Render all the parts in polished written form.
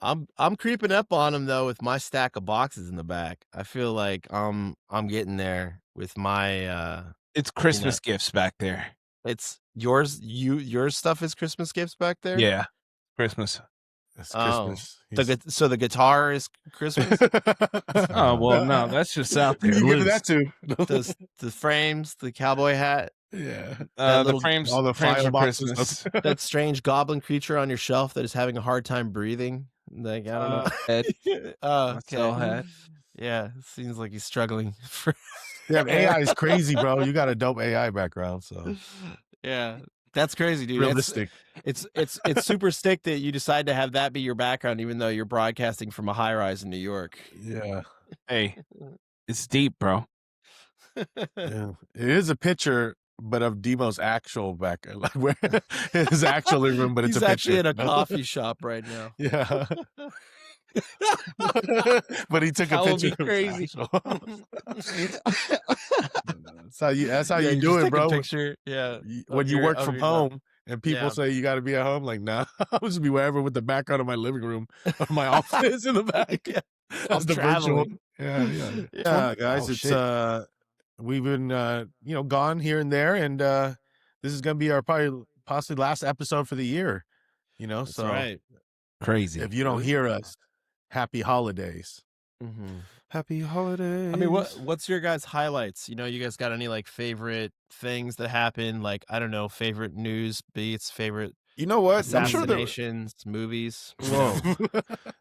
I'm creeping up on him though with my stack of boxes in the back. I feel like I'm getting there with my It's Christmas gifts back there. It's yours. Your stuff is Christmas gifts back there. Yeah, Christmas. It's Christmas. So the guitar is Christmas. Oh well, no, that's just out there. You give that to the frames, the cowboy hat. Yeah, the frames, all the frames for boxes. Christmas. That strange goblin creature on your shelf that is having a hard time breathing. Like I don't know. Ed, Okay. Yeah, it seems like he's struggling. Yeah, AI is crazy, bro. You got a dope AI background, so yeah, that's crazy, dude. realistic. It's super sick that you decide to have that be your background, even though you're broadcasting from a high rise in New York. Yeah, hey, it's deep, bro. yeah. It is a picture, but of Demo's actual back, like where his actual living room, but it's He's a picture. actually in a coffee shop right now. Yeah. But he took That a would picture. be crazy. That's how you you do just it, take a bro. picture. Yeah. When you work from home and people Yeah. say you got to be at home, like, nah, I'll just be wherever with the background of my living room or my office in the back. Yeah. That's the virtual. traveling. Yeah, guys. Oh, It's shit. we've been gone here and there, and this is gonna be our possibly last episode for the year. That's so right. Crazy. if you don't hear us, happy holidays. Mm-hmm. Happy holidays. I mean, what's your guys' highlights? You guys got any like favorite things that happened? Like, I don't know, favorite news beats, favorite You know what? I'm sure there. assassinations, movies. Whoa.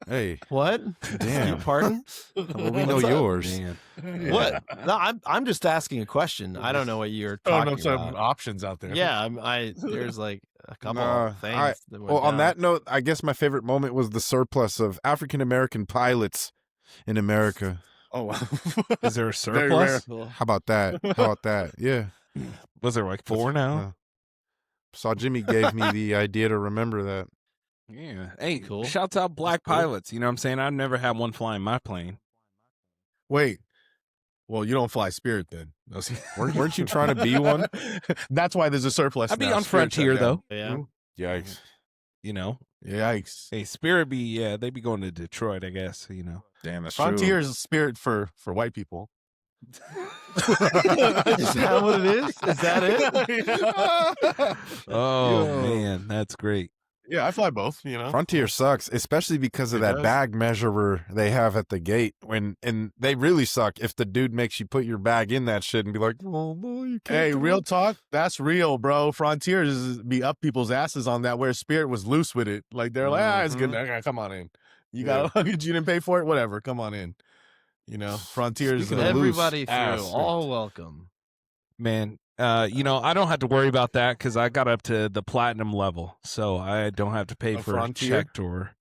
Hey, What? damn. Pardon? Well, we know What's up? yours. Man. What? No, I'm just asking a question. I don't know what you're talking some about. options out there. Yeah, there's like a couple Nah, of things. that went on down. that note, I guess my favorite moment was the surplus of African American pilots in America. Oh wow. Is there a Very rare. surplus? Cool. How about that? How about that? Yeah. Was there like 4 now? Saw Jimmy gave me the idea to remember that. Yeah. Hey, Cool. shouts out black cool. pilots. You know what I'm saying? I've never had one flying my plane. Wait. Well, you don't fly Spirit then. Weren't you trying to be one? That's why there's a surplus. I'd be now. on Spirit Frontier shut down. though. Yeah. Yikes. You know. Yikes. Hey, Spirit they be going to Detroit, I guess, Damn, that's Frontier true. is a Spirit for white people. Is that what it is? Is that it? Oh Yo. man, that's great. Yeah, I fly both, Frontier sucks, especially because of It that does. bag measurer they have at the gate. And they really suck if the dude makes you put your bag in that shit and be like, "Oh no, you can't." Hey, come real up." talk, that's real, bro. Frontier is be up people's asses on that, where Spirit was loose with it. Like they're like, it's good. Okay, come on in. You got luggage, you didn't pay for it, whatever. Come on in. Frontier is Speaking of loose Everybody through. ass. All welcome. Man, I don't have to worry about that because I got up to the platinum level, so I don't have to pay A for Frontier? checked or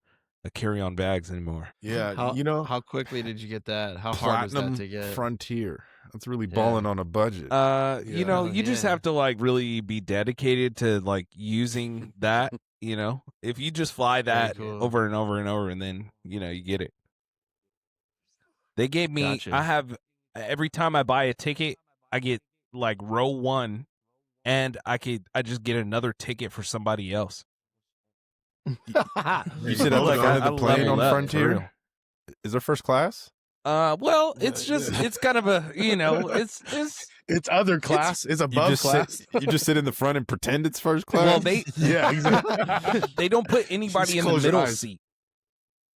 carry-on bags anymore. Yeah, How quickly did you get that? How hard was Platinum that to get? Frontier. That's really Yeah. balling on a budget. You just yeah. have to like really be dedicated to like using that. If you just fly that cool. over and over and over, and then you get it. They gave me. Gotcha. I have every time I buy a ticket, I get like row 1, and I just get another ticket for somebody else. You sit at both the go front to of the I plane leveled on up, for Frontier. real. Is there first class? Well, it's just it's kind of a it's it's other class. It's You above just class. sit. You just sit in the front and pretend it's first class. well they Yeah, exactly. they don't put anybody Just in the close your middle eyes. seat.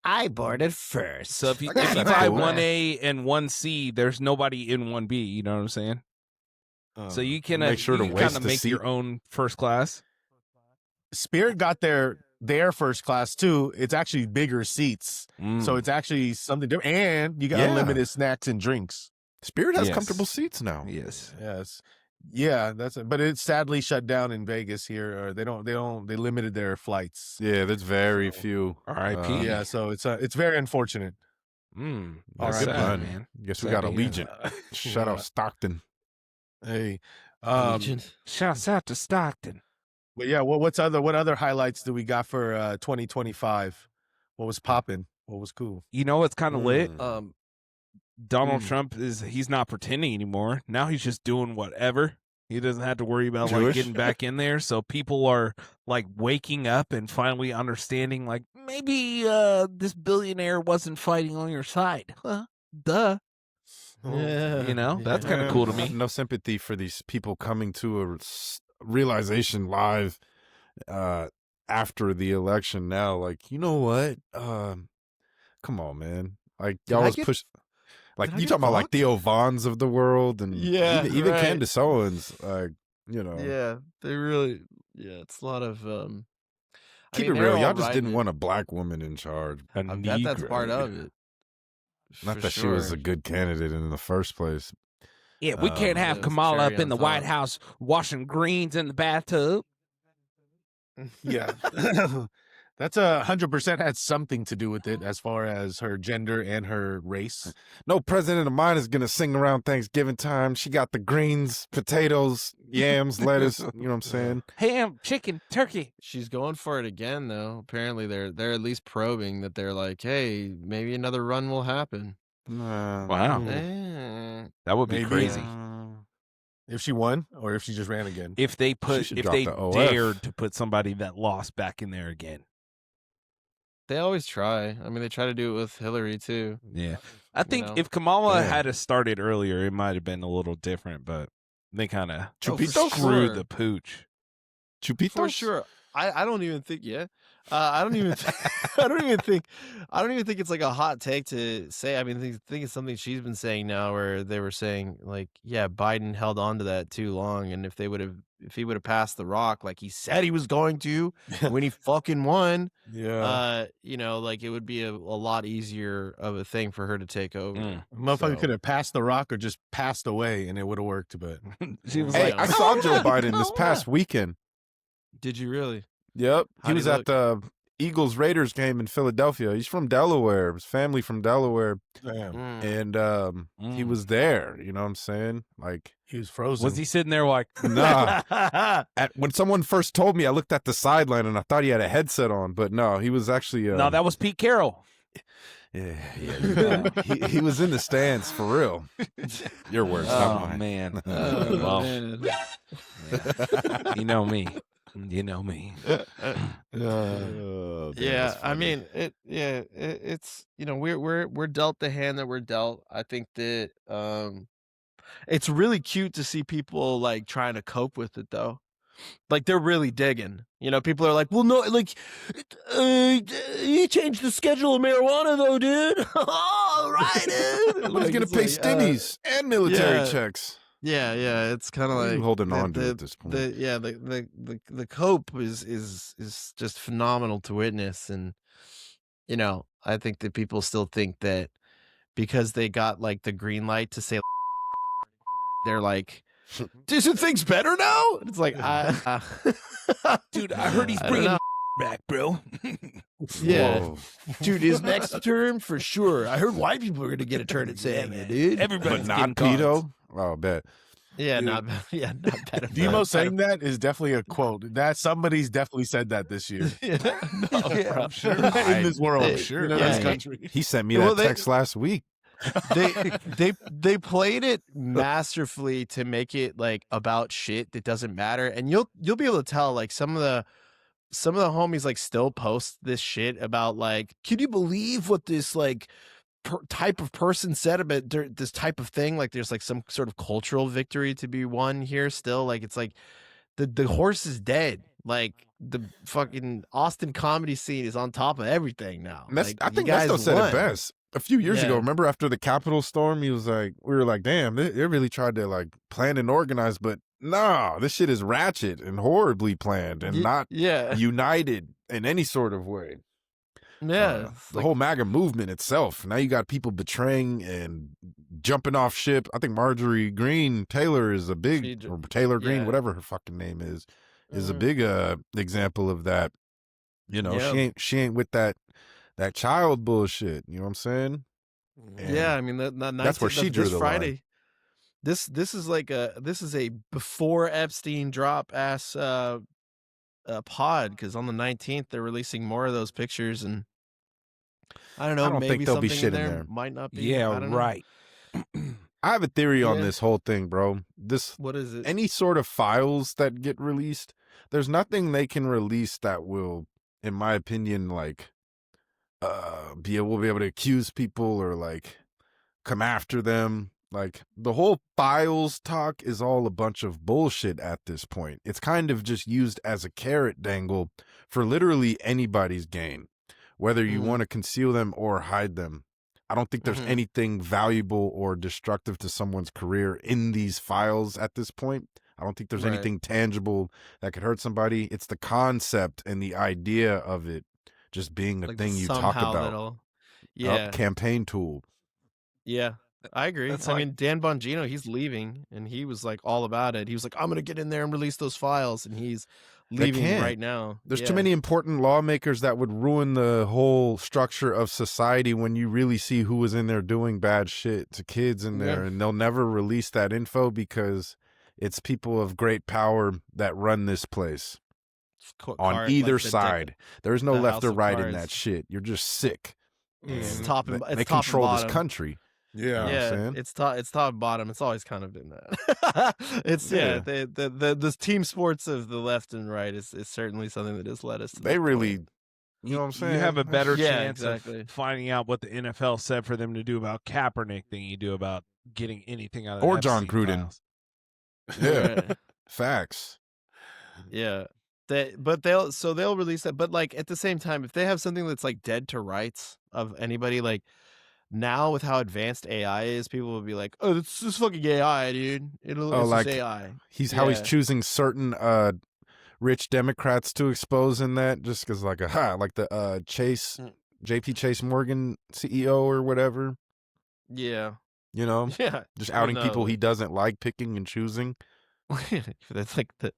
I boarded first. So if you That's buy cool. 1A and 1C, there's nobody in 1B. You know what I'm saying? So you can make sure to kind waste of the make seat. your own first class. Spirit got their first class too. It's actually bigger seats, so it's actually something different, and you got Yeah. unlimited snacks and drinks. Spirit has Yes. comfortable seats now. Yes. Yes, yeah, that's it. But it's sadly shut down in Vegas here, or they limited their flights. Yeah, there's very few. R.I.P. Yeah, so it's very unfortunate. That's Good sad, run. man. Guess we Sad got to hear. Allegiant. Shout Yeah. out Stockton. Hey, Shouts out to Stockton. but yeah, what other highlights do we got for 2025? What was popping? What was cool? You know what's kind of lit? Mm. Donald Trump he's not pretending anymore. Now he's just doing whatever. He doesn't have to worry about like Jewish? getting back in there. So people are like waking up and finally understanding like maybe this billionaire wasn't fighting on your side. Huh? Duh. Yeah. You know, that's kind of cool to I have me. no sympathy for these people coming to a realization live after the election now. Like, you know what? Come on, man. Like, Did y'all I was get- push. Like, did I you get talking about like fucked? Theo Vons of the world, and Yeah, even right. Candace Owens. You know, Yeah, they really. Yeah, it's a lot of. keep mean, it they're real. all Y'all just riding didn't it. want a black woman in charge. A I bet that's part Negro. of it. Not for that she was sure. a good candidate in the first place. Yeah, we can't have yeah, it's Kamala cherry up in on the White top. House washing greens in the bathtub. Yeah. That's 100% had something to do with it as far as her gender and her race. No president of mine is gonna sing around Thanksgiving time. She got the greens, potatoes, yams, lettuce. You know what I'm saying? Ham, chicken, turkey. She's going for it again, though. Apparently, they're at least probing that they're like, hey, maybe another run will happen. Wow. Eh. That would be Maybe. crazy. If she won or if she just ran again. If they should if drop they the OF. dared to put somebody that lost back in there again. They always try. I mean, they try to do it with Hillary too. Yeah. I think know? if Kamala Damn. had started earlier, it might have been a little different, but they kind of Chupitos? screwed Sure. the pooch. Chupitos? For sure. I don't even think I don't even I don't even think it's like a hot take to say. I mean, I think it's something she's been saying now, where they were saying like, yeah, Biden held on to that too long, and if he would have passed the rock like he said he was going to when he fucking won, you know, like it would be a lot easier of a thing for her to take over. Motherfucker So- could have passed the rock or just passed away and it would have worked, but She was Hey, like, I saw Joe Biden this past weekend. Did you really? Yep. He How'd he was at look? the Eagles Raiders game in Philadelphia. He's from Delaware. His family from Delaware. damn, Mm. And he was there. You know what I'm saying? Like, he was frozen. was he sitting there like, nah. When someone first told me, I looked at the sideline and I thought he had a headset on, but no, he was actually. no, that was Pete Carroll. Yeah. He was in the stands for real. Your words, not Oh, mine. man. Oh, Well, man. you know me. You know me. Oh, damn, Yeah, that's I funny. mean, it's you know, we're dealt the hand that we're dealt. I think that it's really cute to see people like trying to cope with it though. Like they're really digging. You know, people are like, "Well, no, like you changed the schedule of marijuana though, dude." Oh, right, dude. But he's Like, gonna it's pay like, stimmies and military yeah. checks. Yeah, it's kind of What are like you holding on to at this point? the cope is just phenomenal to witness, and you know, I think that people still think that because they got like the green light to say they're like, isn't things better now? And it's like, Dude, I heard he's I don't bringing know. back, bro. Yeah, Whoa. dude, his next term for sure. I heard white people are going to get a turn at saying it, dude. Everybody's But getting not pedo? Oh, bet. Yeah, Dude. not pedophile. Demo saying that is definitely a quote. That somebody's definitely said that this year Yeah, no, Yeah, bro. I'm sure. in this world. I'm sure. You know, Yeah, this he- country. He sent me Well, that they- text last week. they played it masterfully to make it like about shit that doesn't matter, and you'll be able to tell like some of the homies like still post this shit about like, can you believe what this like type of person said about this type of thing? Like there's like some sort of cultural victory to be won here still. Like it's like the horse is dead. Like the fucking Austin comedy scene is on top of everything now. And that's, Like, I you think guys Nesto said won. it best. A few years ago, Yeah. remember after the Capitol storm, he was like, we were like, damn, they really tried to like plan and organize, but no, this shit is ratchet and horribly planned and not Yeah, united in any sort of way. yeah. It's The like- whole MAGA movement itself. Now you got people betraying and jumping off ship. I think Marjorie Green Taylor is a big, or Taylor Green, yeah. whatever her fucking name is a Mhm. big example of that. You know, Yeah. she ain't with that child bullshit. You know what I'm saying? And Yeah, I mean that's where she drew this the Friday. This is like this is a before Epstein drop ass pod, because on the 19th they're releasing more of those pictures, and I don't know, I don't maybe think there'll be something shit in in there there. might not be. Yeah, I don't know. right. I have a theory on Yeah. this whole thing, bro. What is it? Any sort of files that get released, there's nothing they can release that will, in my opinion, like be able to accuse people or like come after them. Like the whole files talk is all a bunch of bullshit at this point. It's kind of just used as a carrot dangle for literally anybody's gain, whether you want to conceal them or hide them. I don't think there's anything valuable or destructive to someone's career in these files at this point. I don't think there's anything tangible that could hurt somebody. It's the concept and the idea of it just being a Like thing you talk somehow about. that'll- Yeah. Campaign tool. Yeah. I agree. That's I like- mean, Dan Bongino, he's leaving, and he was like all about it. He was like, "I'm gonna get in there and release those files," and he's leaving can't. right now. There's Yeah. too many important lawmakers that would ruin the whole structure of society when you really see who was in there doing bad shit to kids in there, and they'll never release that info because it's people of great power that run this place on either side. There's no the left House or of right in Cards. that shit. You're just sick. It's And top and they it's top control and this bottom. country. Yeah. You know what I'm Yeah, saying? it's top and bottom. It's always kind of been that. The team sports of the left and right is certainly something that has led us to They this really, point. you know what I'm saying? You have a better Yeah, chance exactly. of finding out what the NFL said for them to do about Kaepernick than you do about getting anything out of Or the John Epstein Gruden. files. Yeah, Right. facts. Yeah. They'll release that, but like at the same time, if they have something that's like dead to rights of anybody, like now with how advanced AI is, people will be like, "Oh, it's just fucking AI, dude. It's like, just AI." He's Yeah. choosing certain rich Democrats to expose in that just because like like the JP Chase Morgan CEO or whatever, Yeah. you know, Yeah. just Well, outing people no. he doesn't like, picking and choosing. That's like the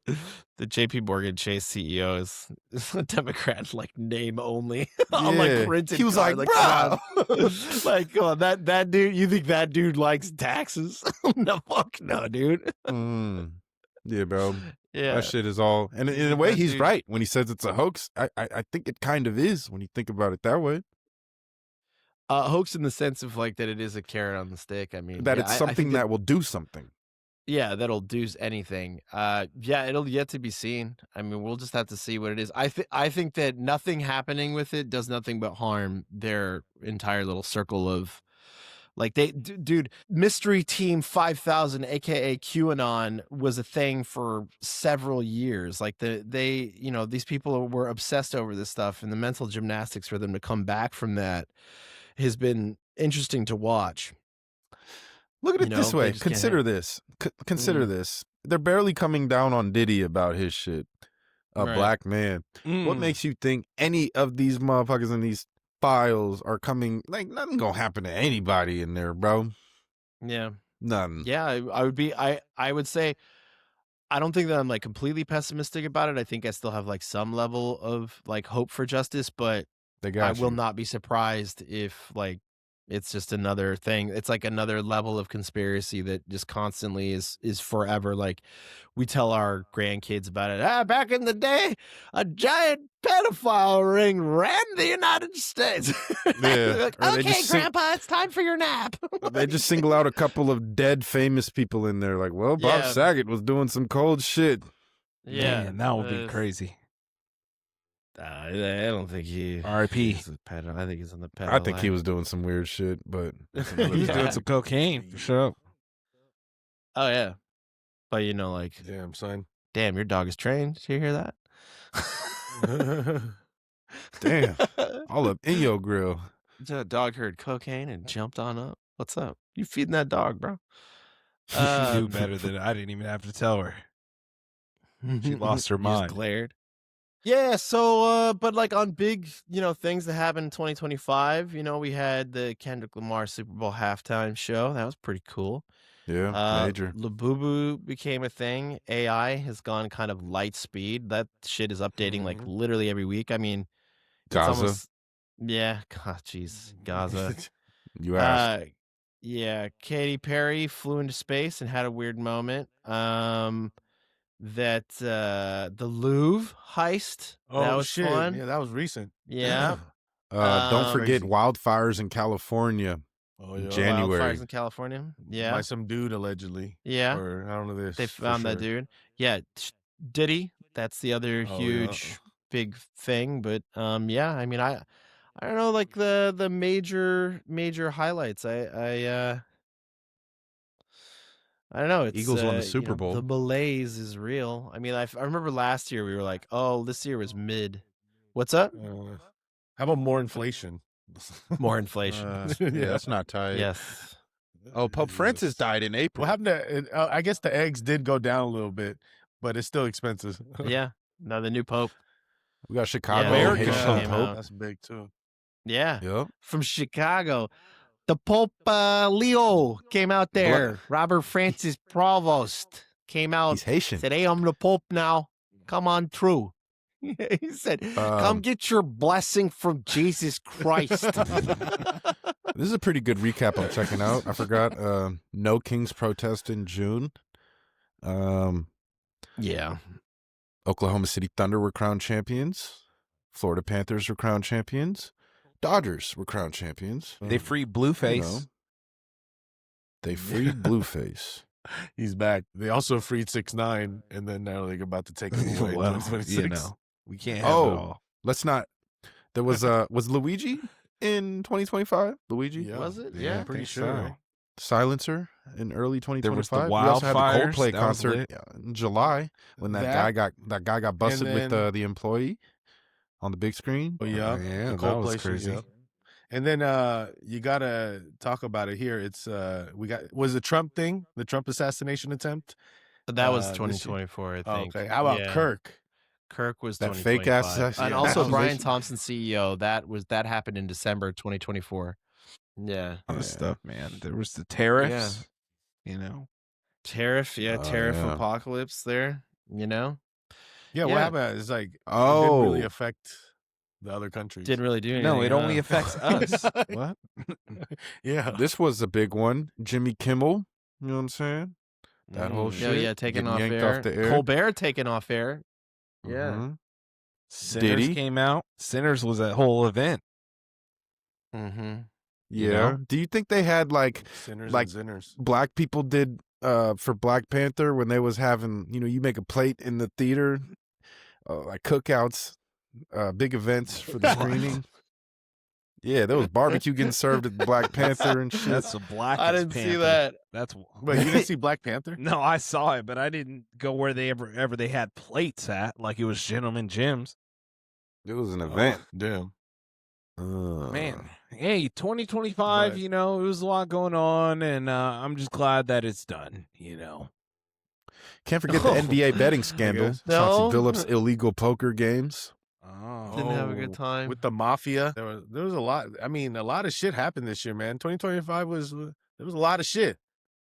JP Morgan Chase CEO is a Democrat, like name only on like Yeah. printed. He was card, like, come "Bro." on. Like, come on, that dude. You think that dude likes taxes? No, fuck no, dude. Yeah, bro. Yeah, That shit is all, and in a way, That he's dude- right when he says it's a hoax. I think it kind of is when you think about it that way. hoax in the sense of like that it is a carrot on the stick. I mean, That yeah, it's I something think that will do something. yeah, that'll do anything. Yeah, it'll yet to be seen. I mean, we'll just have to see what it is. I think that nothing happening with it does nothing but harm their entire little circle of like dude, Mystery Team 5000 aka QAnon was a thing for several years. Like these people were obsessed over this stuff, and the mental gymnastics for them to come back from that has been interesting to watch. Look at it this they way. just can't Consider have- this. Consider this. They're barely coming down on Diddy about his shit. A Right. black man. What makes you think any of these motherfuckers in these files are coming? Like, nothing gonna happen to anybody in there, bro. Yeah. Nothing. Yeah, I would say I don't think that I'm like completely pessimistic about it. I think I still have like some level of like hope for justice, but They got I will you. not be surprised if like it's just another thing. It's like another level of conspiracy that just constantly is forever. Like we tell our grandkids about it. Back in the day, a giant pedophile ring ran the United States. Yeah. Like, Or they okay, just sing- Grandpa, it's time for your nap. They just single out a couple of dead famous people in there. Like, well, Bob Yeah. Saget was doing some cold shit. Yeah, Man, that would be crazy. I don't think he. R.I.P.. he's a pedo. I think he's on the pedo. I think he line. was doing some weird shit, but that's another He's Yeah. doing topic. some cocaine for sure. Oh yeah, but like, Damn, son. damn, your dog is trained. Did you hear that? Damn. All up in your grill. The dog heard cocaine and jumped on up. What's up? You feeding that dog, bro? She knew better than I didn't even have to tell her. She lost her You just mind. glared. Yeah, so but like on big, things that happened in 2025, we had the Kendrick Lamar Super Bowl halftime show. That was pretty cool. Yeah, major. Labubu became a thing. AI has gone kind of light speed. That shit is updating like literally every week. I mean, it's Gaza. almost, yeah, God, jeez, Gaza. You asked. Yeah, Katy Perry flew into space and had a weird moment. That the Louvre heist. That was shit. fun. Yeah, that was recent. Yeah. Don't forget Crazy. wildfires in California. Oh yeah. January. Wildfires in California. Yeah. By some dude allegedly. Yeah. Or I don't know this. They for found that sure. dude. Yeah. Diddy. That's the other Oh, huge big thing. But yeah, I mean I don't know, like the major highlights. I don't know. It's Eagles won the you Super know, Bowl. The malaise is real. I mean, I remember last year we were like, oh, this year was mid. What's up? How about more inflation? More inflation. Yeah, that's not tight. Yes. Oh, Pope Francis died in April. What happened to? I guess the eggs did go down a little bit, but it's still expensive. Yeah. No, the new pope. We got Chicago. America Haitian came Pope. out. That's big too. Yeah. Yep. From Chicago. The Pope Leo came out there. Robert Francis Provost came out. He's Haitian. Said, hey, I'm the Pope now. Come on through. He said, come get your blessing from Jesus Christ. This is a pretty good recap I'm checking out. I forgot. No Kings protest in June. Yeah. Oklahoma City Thunder were crowned champions. Florida Panthers were crowned champions. Dodgers were crowned champions. They freed Blueface. You know, they freed Blueface. He's back. They also freed 6ix9ine, and then now they're about to take him away. in Well, 2026. you know, we can't have it Oh, all. let's not. There was Luigi in 2025? Luigi? Yeah. Was it? Yeah, Yeah. I'm pretty think sure. so. right? Silencer in early 2025. There was the We also had the wildfires. Coldplay That was concert lit. in July when that guy got busted with then- the employee on the big screen. Oh yeah, Yeah, the that was Coldplay shit, crazy. yeah. And then you gotta talk about it here. It's was the Trump thing, the Trump assassination attempt. That was this 2024, I Oh, think. okay, how about Yeah. Kirk? Kirk was That fake ass 2025. And yeah, also that Brian was- Thompson, CEO. That happened in December 2024. Yeah. Other Yeah. stuff, man. There was the tariffs. You know, Tariff, Oh, tariff yeah. apocalypse there, you know? Yeah, what Yeah. happened? It's like it Oh. didn't really affect the other countries. Didn't really do anything. no, it only huh? affects us. What? Yeah, This was a big one. Jimmy Kimmel. You know what I'm saying? That whole Yeah, shit. yeah, taken getting off yanked air. off the air. Colbert taken off air. Yeah. Mhm. Sinners Diddy? came out. Sinners was a whole event. Mm-hmm. Yeah. You know? Do you think they had like sinners like- and sinners. black people did for Black Panther when they was having, you make a plate in the theater, like cookouts, big events for the screening. Yeah, there was barbecue getting served at Black Panther and shit. That's the black. I didn't see that. That's Wait, you didn't see Black Panther? no, I saw it, but I didn't go where they ever they had plates at, like it was Gentleman Jim's. It was an event. Oh, damn. Man, hey, 2025, But- it was a lot going on, and I'm just glad that it's done, Can't forget the NBA betting scandal. guess. Chauncey No. Billups' illegal poker games. Oh. Didn't have a good Oh, time. with the mafia. There was a lot. I mean, a lot of shit happened this year, man. 2025 there was a lot of shit,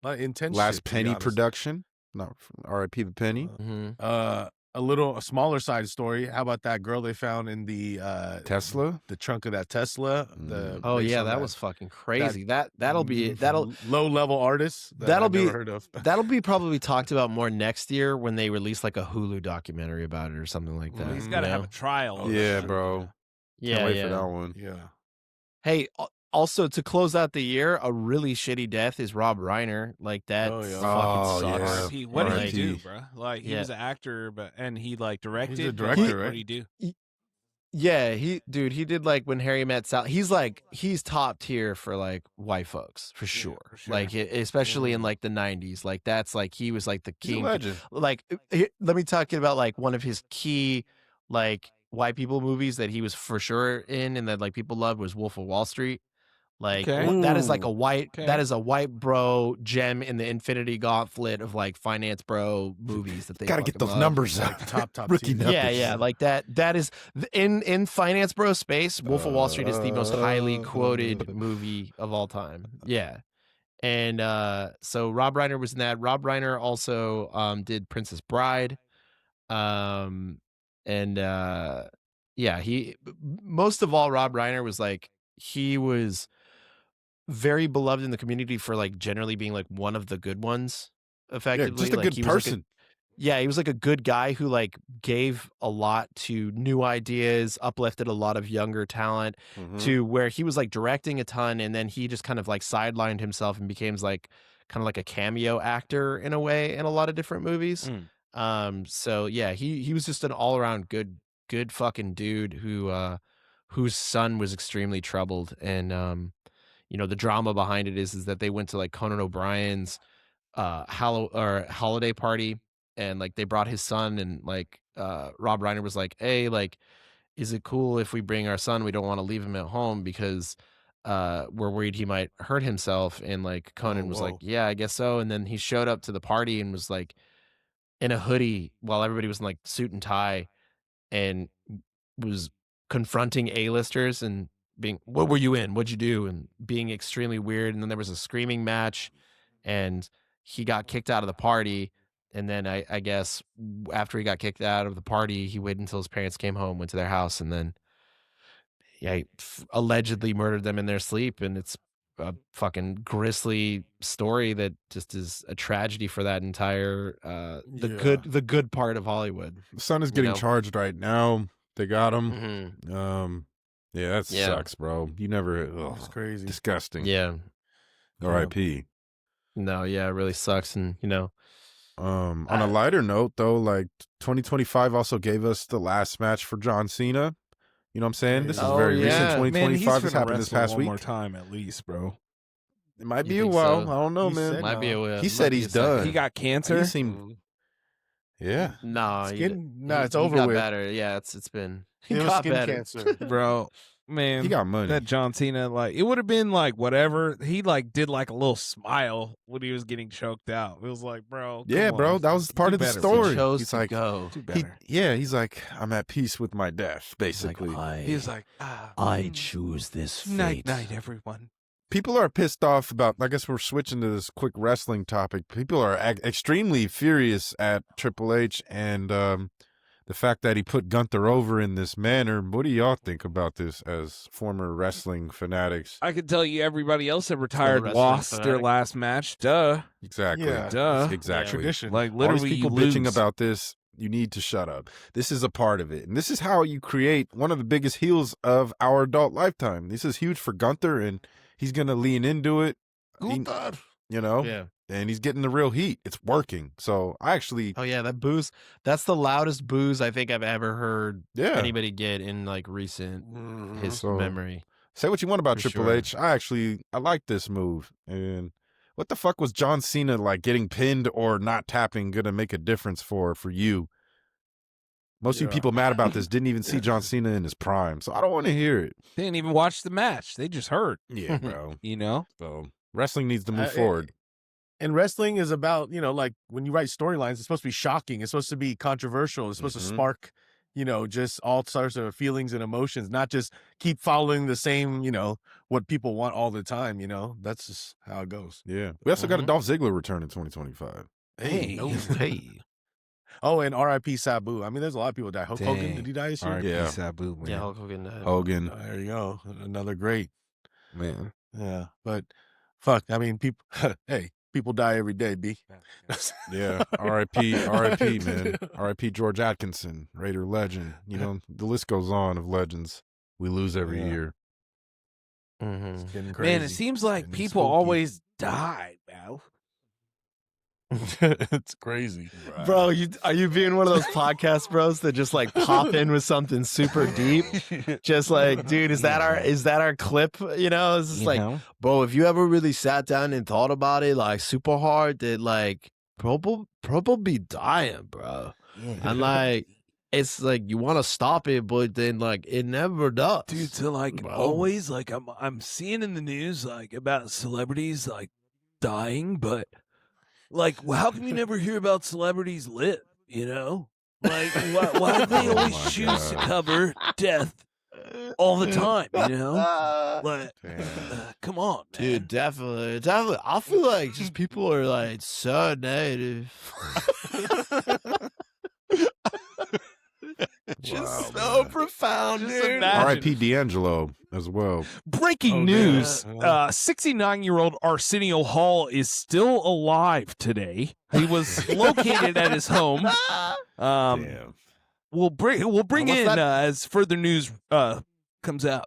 a lot of intense. Last shit, to be Penny honest. production. No, R.I.P. the Penny. Mhm. A smaller side story. How about that girl they found in the Tesla. the trunk of that Tesla? The Oh based yeah, on that was fucking crazy. That'll be low level artists. That that'll I've never be- heard of. that'll be probably talked about more next year when they release like a Hulu documentary about it or something like that. He's you got to have know? a trial. Oh, of Yeah, it. bro. Can't Yeah, wait yeah. for that one. Yeah. Hey, also to close out the year, a really shitty death is Rob Reiner. Like that Oh, yeah. fucking Oh, sucks. yeah. R.I.P. What did he do, R.I.P. bro? Like he Yeah. was an actor, and he like directed. He's a but director, what right? did he do? Yeah, he did like When Harry Met Sally. He's top tier for like white folks for sure. for sure. Like especially in like the 90s. Like that's like he was like the He's a king. legend. Like let me talk about like one of his key like white people movies that he was for sure in and that like people loved was Wolf of Wall Street. Like Okay. that is like a Ooh. white Okay. that is a white bro gem in the Infinity Gauntlet of like finance bro movies that they Gotta get fucking those love. numbers Like out. top Rookie tier. numbers. Yeah, like that is in finance bro space. Wolf of Wall Street is the most highly quoted movie of all time. Yeah, and so Rob Reiner was in that. Rob Reiner also did Princess Bride, and yeah, he most of all Rob Reiner was like he was very beloved in the community for like generally being like one of the good ones. Yeah, Effectively, just a like, good he was, like, person. Yeah, he was like a good guy who like gave a lot to new ideas, uplifted a lot of younger talent to where he was like directing a ton, and then he just kind of like sidelined himself and became like kind of like a cameo actor in a way in a lot of different movies. So yeah, he was just an all around good fucking dude whose son was extremely troubled, and you know, the drama behind it is that they went to like Conan O'Brien's holiday party, and like they brought his son, and like Rob Reiner was like, hey, like, is it cool if we bring our son? We don't want to leave him at home because we're worried he might hurt himself. And like Conan was like, yeah, I guess so. And then he showed up to the party and was like in a hoodie while everybody was in like suit and tie, and was confronting A-listers and being, what were you in? What'd you do? And being extremely weird. And then there was a screaming match, and he got kicked out of the party. And then I guess after he got kicked out of the party, he waited until his parents came home, went to their house, and then he allegedly murdered them in their sleep. And it's a fucking grisly story that just is a tragedy for that entire the good part of Hollywood. The son is getting charged right now. They got him. Yeah, that sucks, bro. You never. It's crazy. Disgusting. Yeah. R.I.P. No, yeah, it really sucks. And you know, on a lighter note, though, like 2025 also gave us the last match for John Cena. You know what I'm saying? This is very recent. 2025. This happened this past week. One more time, at least, bro. It might be a while. So? I don't know, man. Might be a while. He said he's done. He got cancer. He seemed. Yeah. No, it's he over got with. better. Yeah, it's been. He It was got skin better. cancer. Bro. Man, he got money. That John Cena, like, it would have been like whatever. He like did like a little smile when he was getting choked out. It was like, bro, yeah, come bro, on. that was part of the better. story. He chose He's to like, go. he's like, I'm at peace with my death, basically. He's like, I choose this fate. night, everyone. People are pissed off about. I guess we're switching to this quick wrestling topic. People are extremely furious at Triple H and the fact that he put Gunther over in this manner. What do y'all think about this as former wrestling fanatics? I can tell you everybody else that retired wrestling lost their fanatic. last match. Duh. Exactly. Yeah. Duh. Exactly. Tradition. Like, All literally, these people you bitching lose. about this. You need to shut up. This is a part of it. And this is how you create one of the biggest heels of our adult lifetime. This is huge for Gunther, and he's going to lean into it. Gunther. You know? Yeah. And he's getting the real heat. It's working. So I actually. Oh yeah, that booze. That's the loudest booze I think I've ever heard anybody get in like recent memory. Say what you want about For Triple sure. H. I like this move. And what the fuck was John Cena like getting pinned or not tapping gonna make a difference for you? Most of you people mad about this didn't even see John Cena in his prime, so I don't want to hear it. They didn't even watch the match. They just heard. Yeah, bro. You know? So wrestling needs to move forward. And wrestling is about, like when you write storylines, it's supposed to be shocking. It's supposed to be controversial. It's supposed to spark, just all sorts of feelings and emotions, not just keep following the same, what people want all the time, That's just how it goes. Yeah. We also got a Dolph Ziggler return in 2025. Hey. Hey. Oh, and R.I.P. Sabu. I mean, there's a lot of people that died. Hulk Hogan, did he die this year? Yeah. Sabu, man. Yeah, Hulk Hogan. Hogan. There you go. Another great. Man. Yeah. But fuck, I mean, people, hey, people die every day, B. Yeah. R.I.P. man. R.I.P. George Atkinson, Raider legend. The list goes on of legends we lose every year. It's getting crazy. Man, it seems like It's people spooky. always die, man. It's crazy. Bro, are you being one of those podcast bros that just like pop in with something super deep? Just like, dude, is that our clip? It's just like, bro, if you ever really sat down and thought about it like super hard, that like probably dying, bro. And like it's like you want to stop it, but then like it never does. Dude, so like always like I'm seeing in the news like about celebrities like dying, but like, how come you never hear about celebrities live, Like, why do they always choose to cover death all the time, Like, come on, man. Dude, definitely. I feel like just people are like so negative. Just so profound, Just dude. imagine. R.I.P. D'Angelo. as well. Breaking Oh, news: damn. 69-year-old Arsenio Hall is still alive today. He was located at his home. Damn. We'll bring What's in that? as further news comes out.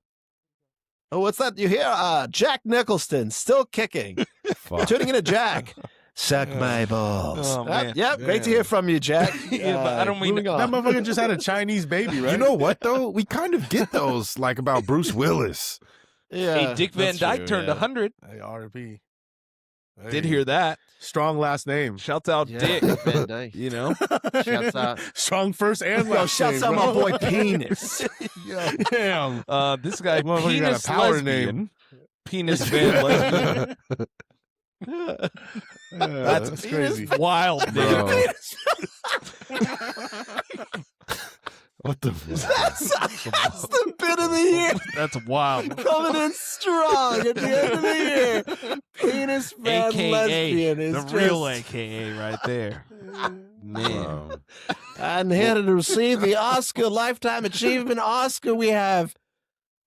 Oh, what's that? You hear? Jack Nicholson still kicking. Fuck. Tuning in to Jack. Suck my balls. Oh, man. Yep, great to hear from you, Jack. Yeah, but I don't mean moving That on. motherfucker just had a Chinese baby, right? You know what though? We kind of get those like about Bruce Willis. Yeah, Hey, Dick Van that's Dyke true, turned yeah. 100. Hey, RP. Hey. Did hear that. Strong last name. Shouts out Yeah, Dick. Dick Van Dyke. You know, Shouts out. Strong first and Yo, last shouts name. out my bro. boy Penis. Damn. this guy Motherfucker got a Penis power Lesbian. name. Penis Van Lesbian. That's crazy. Wild, dude. Bro. What the fuck? That's the bit of the year. That's wild. Coming in strong at the end of the year. Penis Van AKA Lesbian is the just... real AKA right there. Man. Wow. And here to receive the Oscar Lifetime Achievement Oscar, we have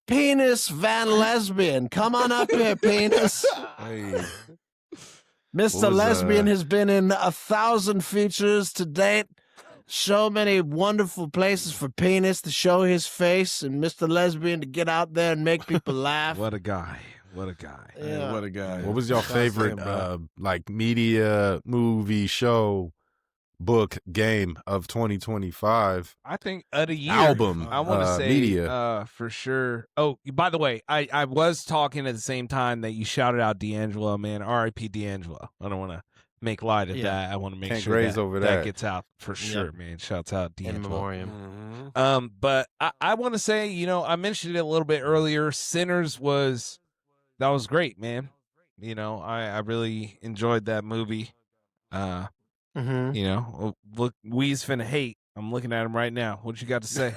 Penis Van Lesbian. Come on up here, Penis. Hey. Mr. What was, Lesbian has been in 1,000 features to date. So many wonderful places for Penis to show his face and Mr. Lesbian to get out there and make people laugh. What a guy. What a guy. Hey, Yeah. what a guy. What was your Shout out to favorite him, bro. like media, movie, show, book, game of 2025? I think of the year. Album, I want to say media. for sure. Oh, by the way, I was talking at the same time that you shouted out D'Angelo, man. R.I.P. D'Angelo. I don't want to make light of Yeah. that. I want to make Can't sure graze that, over that that. gets out for sure, man. Shouts out In D'Angelo. memoriam. But I want to say, you know, I mentioned it a little bit earlier. Sinners was great, man. You know, I really enjoyed that movie. Mm-hmm. You know, look, Wee's finna hate. I'm looking at him right now. What you got to say?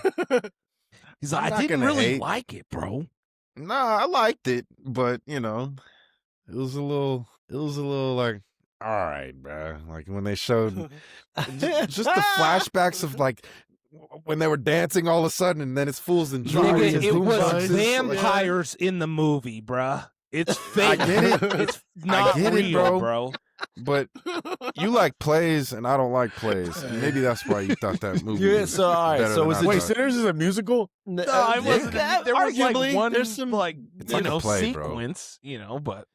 He's like, I'm I not didn't gonna really hate. like it, bro. Nah, I liked it, but you know, it was a little like, all right, bro. Like when they showed just the flashbacks of like when they were dancing all of a sudden, and then it's fools and Nigga, Nigga, drums. it boom was boxes. vampires in the movie, bruh. It's fake. I get it. It's not get it, real, bro. But you like plays, and I don't like plays. And maybe that's why you thought that movie. Yeah, was so, all right, better so than was I it Wait, thought. Sinners is a musical? No, I wasn't. There was like arguably, one, there's some like It's you like a know, play, bro. sequence, you know, but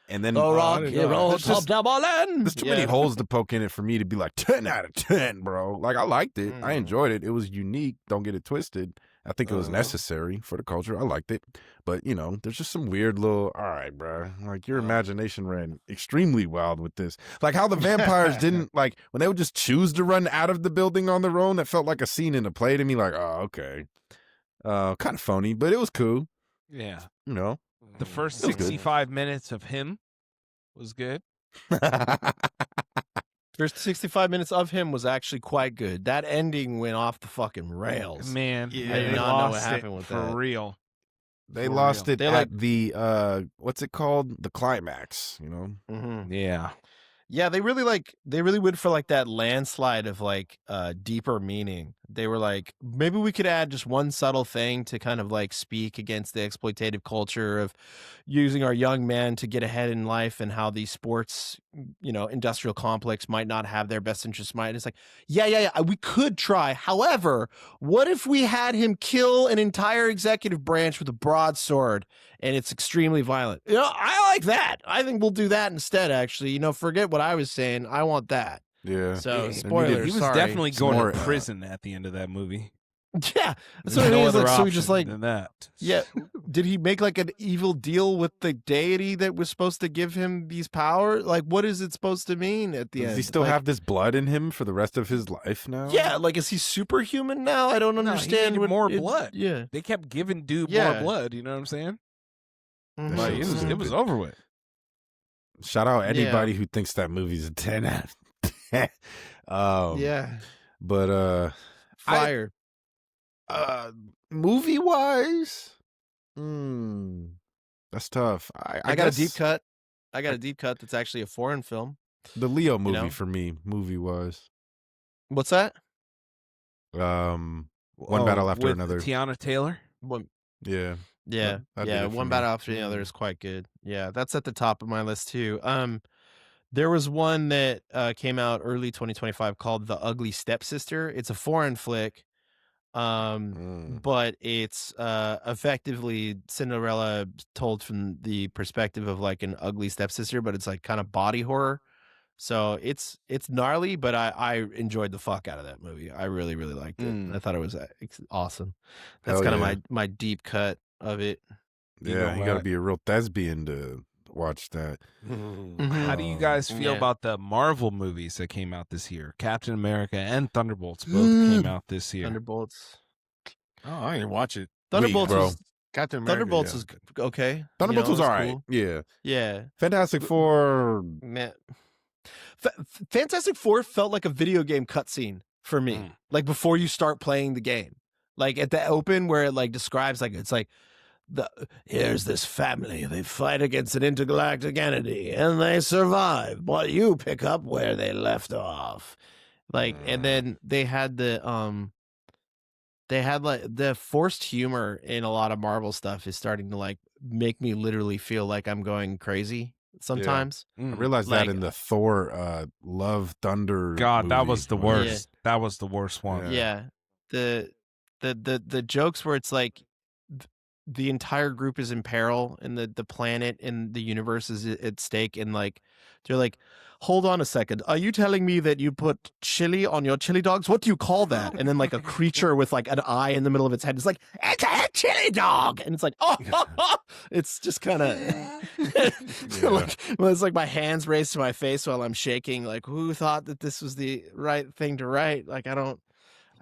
And then Oh, I rock, didn't you know. roll, There's just- top double in. there's too many holes to poke in it for me to be like 10 out of 10, bro. Like I liked it. I Mm. enjoyed it. It was unique. Don't get it twisted. I think it was Uh-huh. necessary for the culture. I liked it. But, you know, there's just some weird little, all right, bro. Like your imagination ran extremely wild with this. Like how the vampires didn't, like when they would just choose to run out of the building on their own, that felt like a scene in a play to me. Like, oh, okay. Kind of phony, but it was cool. yeah. You know? The first It was good. 65 minutes of him was good. First 65 minutes of him was actually quite good. That ending went off the fucking rails. Man, Yeah, I they did not know what lost happened it with for that. real. They For lost real. it They at like- the what's it called? The climax, you know? Mm-hmm. Yeah. Yeah, they really went for like that landslide of like deeper meaning. They were like, maybe we could add just one subtle thing to kind of like speak against the exploitative culture of using our young men to get ahead in life and how these sports, you know, industrial complex might not have their best interests. It's like, yeah, we could try. However, what if we had him kill an entire executive branch with a broadsword and it's extremely violent? You know, I like that. I think we'll do that instead, actually. You know, forget what I was saying. I want that. Yeah. So, Yeah, spoilers. He was sorry. definitely It's going more, to prison at the end of that movie. Yeah. That's There's what I no mean. other Like, so option we just like, than that. yeah. Did he make like an evil deal with the deity that was supposed to give him these powers? Like, what is it supposed to mean at the Does end? he still Like, have this blood in him for the rest of his life now? Yeah. Like, is he superhuman now? I don't No, he understand. needed what more it- blood. Yeah. They kept giving dude Yeah. more blood. You know what I'm saying? Mhm. Like, shit's it was stupid. over with. Shout out Yeah. anybody who thinks that movie's a 10 out of 10. Yeah. But Fire. movie wise, that's tough. I got a deep guess cut. I got a deep cut that's actually a foreign film. The Leo movie know? for me, movie wise. What's that? One battle after with another. Tiana Taylor. What? Yeah. Yeah, That did yeah. it for One me. bad after the other is quite good. Yeah, that's at the top of my list too. There was one that came out early 2025 called The Ugly Stepsister. It's a foreign flick, but it's effectively Cinderella told from the perspective of like an ugly stepsister, but it's like kind of body horror. So it's gnarly, but I enjoyed the fuck out of that movie. I really really liked it. I thought it was awesome. That's Hell kind of yeah. my deep cut of it. Yeah, you got to be a real thespian to watch that. How do you guys feel Yeah. about the Marvel movies that came out this year? Captain America and Thunderbolts both came out this year. Thunderbolts. Oh, I didn't watch it. Thunderbolts bro. was Captain America. Thunderbolts yeah. was okay. Thunderbolts You was know, it all right. cool. Yeah. Yeah. Fantastic Four. Man. Fantastic Four felt like a video game cutscene for me. Like before you start playing the game. Like at the open where it like describes like it's like here's this family. They fight against an intergalactic entity and they survive. But you pick up where they left off. Like and then they had like the forced humor in a lot of Marvel stuff is starting to like make me literally feel like I'm going crazy sometimes. I realized Like- that in the Thor Love Thunder God, that movie. was the worst. That was the worst one. Yeah. The jokes where it's like the entire group is in peril and the planet and the universe is at stake and like they're like, hold on a second, are you telling me that you put chili on your chili dogs? What do you call that? And then like a creature with like an eye in the middle of its head is like, it's a chili dog, and it's like, oh, it's just kind of like, well, it's like my hands raised to my face while I'm shaking, like who thought that this was the right thing to write? Like I don't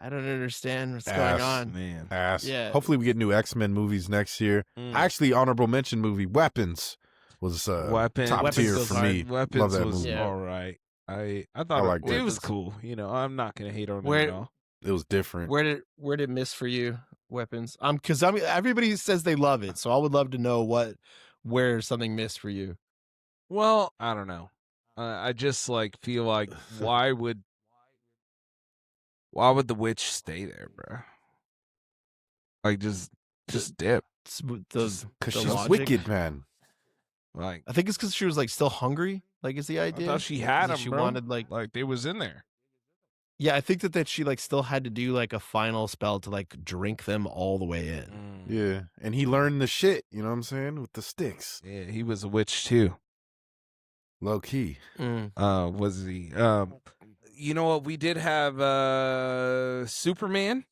understand what's going on. Man. Ass. Yeah. Hopefully we get new X-Men movies next year. Actually, honorable mention movie Weapons was top Weapons tier was for hard. me. Weapons Love that was movie. Yeah. all right. I thought I it, liked it was Weapons. cool. You know, I'm not gonna hate on it Where- at all. It was different. Where did it miss for you, Weapons? Because everybody says they love it, so I would love to know where something missed for you. Well, I don't know. I just like feel like why would the witch stay there, bro? Like just dip. It's Because the she's logic. wicked, man. Like I think it's because she was like still hungry. Like is the I idea? thought she had That him, She bro. wanted like they was in there. yeah. I think that she like still had to do like a final spell to like drink them all the way in. Yeah. And he learned the shit, you know what I'm saying? With the sticks. Yeah, he was a witch too. Low key. Was he? You know what? We did have Superman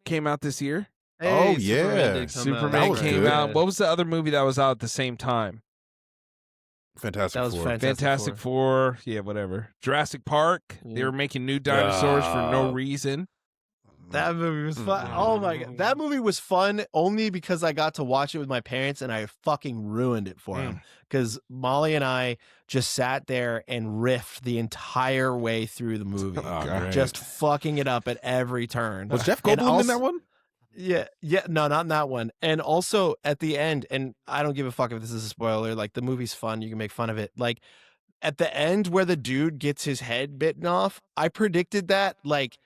came out this year. Oh, Superman yeah. did come out. Superman That was came good. out. What was the other movie that was out at the same time? Fantastic That was Four. Fantastic Four. Yeah, whatever. Jurassic Park. They Yeah. were making new dinosaurs for no reason. That movie was fun. Oh my god, that movie was fun only because I got to watch it with my parents and I fucking ruined it for them. Because Molly and I just sat there and riffed the entire way through the movie, Oh, great. just fucking it up at every turn. Was Jeff And Goldblum in also- that one? Yeah, no, not in that one. And also at the end, and I don't give a fuck if this is a spoiler. Like the movie's fun, you can make fun of it. Like at the end where the dude gets his head bitten off, I predicted that like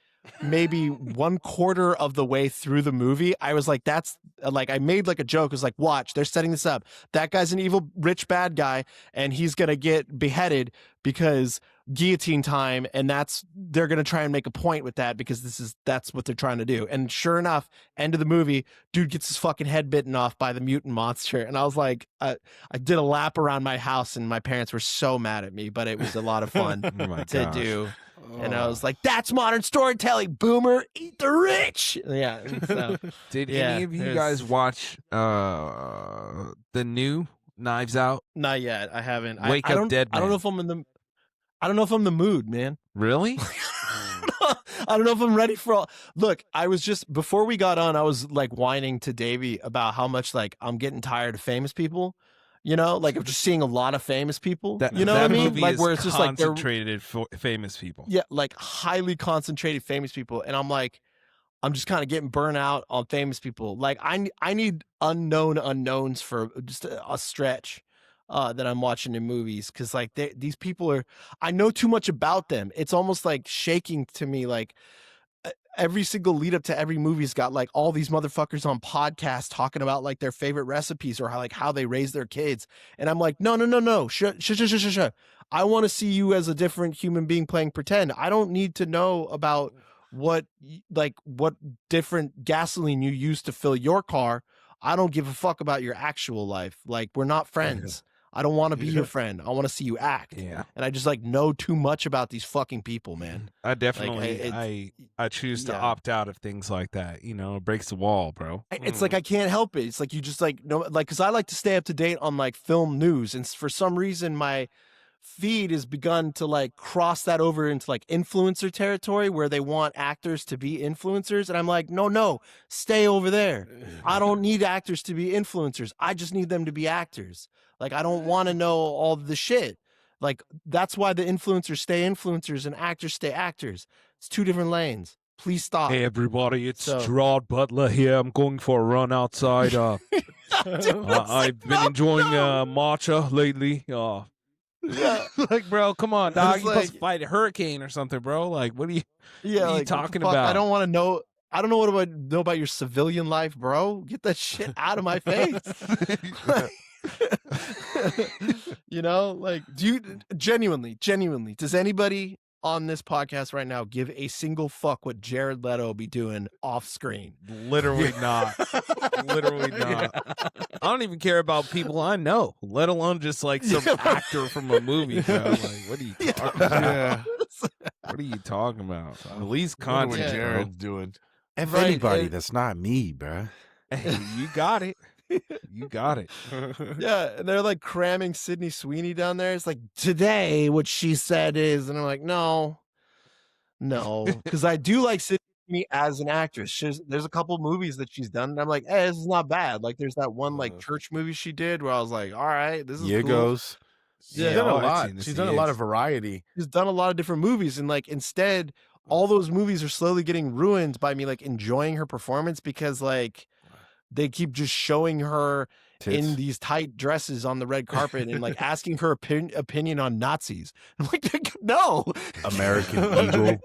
maybe 1/4 of the way through the movie. I was like, that's like, I made like a joke. It was like, watch, they're setting this up. That guy's an evil, rich, bad guy, and he's going to get beheaded because guillotine time. And they're going to try and make a point with that because that's what they're trying to do. And sure enough, end of the movie, dude gets his fucking head bitten off by the mutant monster. And I was like, I did a lap around my house and my parents were so mad at me, but it was a lot of fun Oh my to gosh. do. And I was like, that's modern storytelling, boomer. Eat the rich. Yeah. And so, Did Yeah, any of you there's- guys watch the new Knives Out? not yet. I haven't. Wake I Up don't, Dead I don't Man. know if I'm in the. I don't know if I'm in the mood, man. Really? I don't know if I'm ready for all. Look, I was just before we got on, I was like whining to Davey about how much like I'm getting tired of famous people. You know, like I'm just seeing a lot of famous people. You know what I mean? Movie Like is where it's just like they're concentrated famous people. yeah, like highly concentrated famous people, and I'm like, I'm just kind of getting burnt out on famous people. Like I need unknown unknowns for just a stretch that I'm watching in movies because like these people are, I know too much about them. It's almost like shaking to me. Like every single lead up to every movie's got like all these motherfuckers on podcasts talking about like their favorite recipes or how they raise their kids. And I'm like, no. Shh. I want to see you as a different human being playing pretend. I don't need to know about what different gasoline you use to fill your car. I don't give a fuck about your actual life. Like, we're not friends. I don't want to be your friend. I want to see you act. Yeah. And I just like know too much about these fucking people, man. I definitely, I choose to opt out of things like that. You know, it breaks the wall, bro. It's like I can't help it. It's like you just like no, like because I like to stay up to date on like film news, and for some reason my feed has begun to like cross that over into like influencer territory where they want actors to be influencers, and I'm like, no, stay over there. I don't need actors to be influencers. I just need them to be actors. Like, I don't want to know all the shit. Like, that's why the influencers stay influencers and actors stay actors. It's two different lanes. Please stop. Hey, everybody, it's Gerard Butler here. I'm going for a run outside. Dude, I've been enjoying matcha lately. Yeah. Like, bro, come on, dog. It's You supposed to fight a hurricane or something, bro. Like, what are you like, talking what the fuck? about? I don't want to know. I don't know what I know about your civilian life, bro. Get that shit out of my face. You know, like, do you genuinely, does anybody on this podcast right now give a single fuck what Jared Leto be doing off screen? Literally not. Literally not. I don't even care about people I know, let alone just like some actor from a movie, bro. Like, what are you talking about? What are you talking about? The least content what Jared's doing. Anybody that's not me, bro. Hey, you got it. You got it. Yeah, and they're like cramming Sydney Sweeney down there. It's like, today what she said is, and I'm like, no, because I do like Sydney Sweeney as an actress. There's a couple movies that she's done, and I'm like, hey, this is not bad. Like, there's that one like church movie she did where I was like, all right, this is cool. Goes. She's done a lot. She's done a lot of variety. She's done a lot of different movies, and like instead, all those movies are slowly getting ruined by me like enjoying her performance because like they keep just showing her in these tight dresses on the red carpet and like asking her opinion on Nazis. I'm like, no, American Eagle.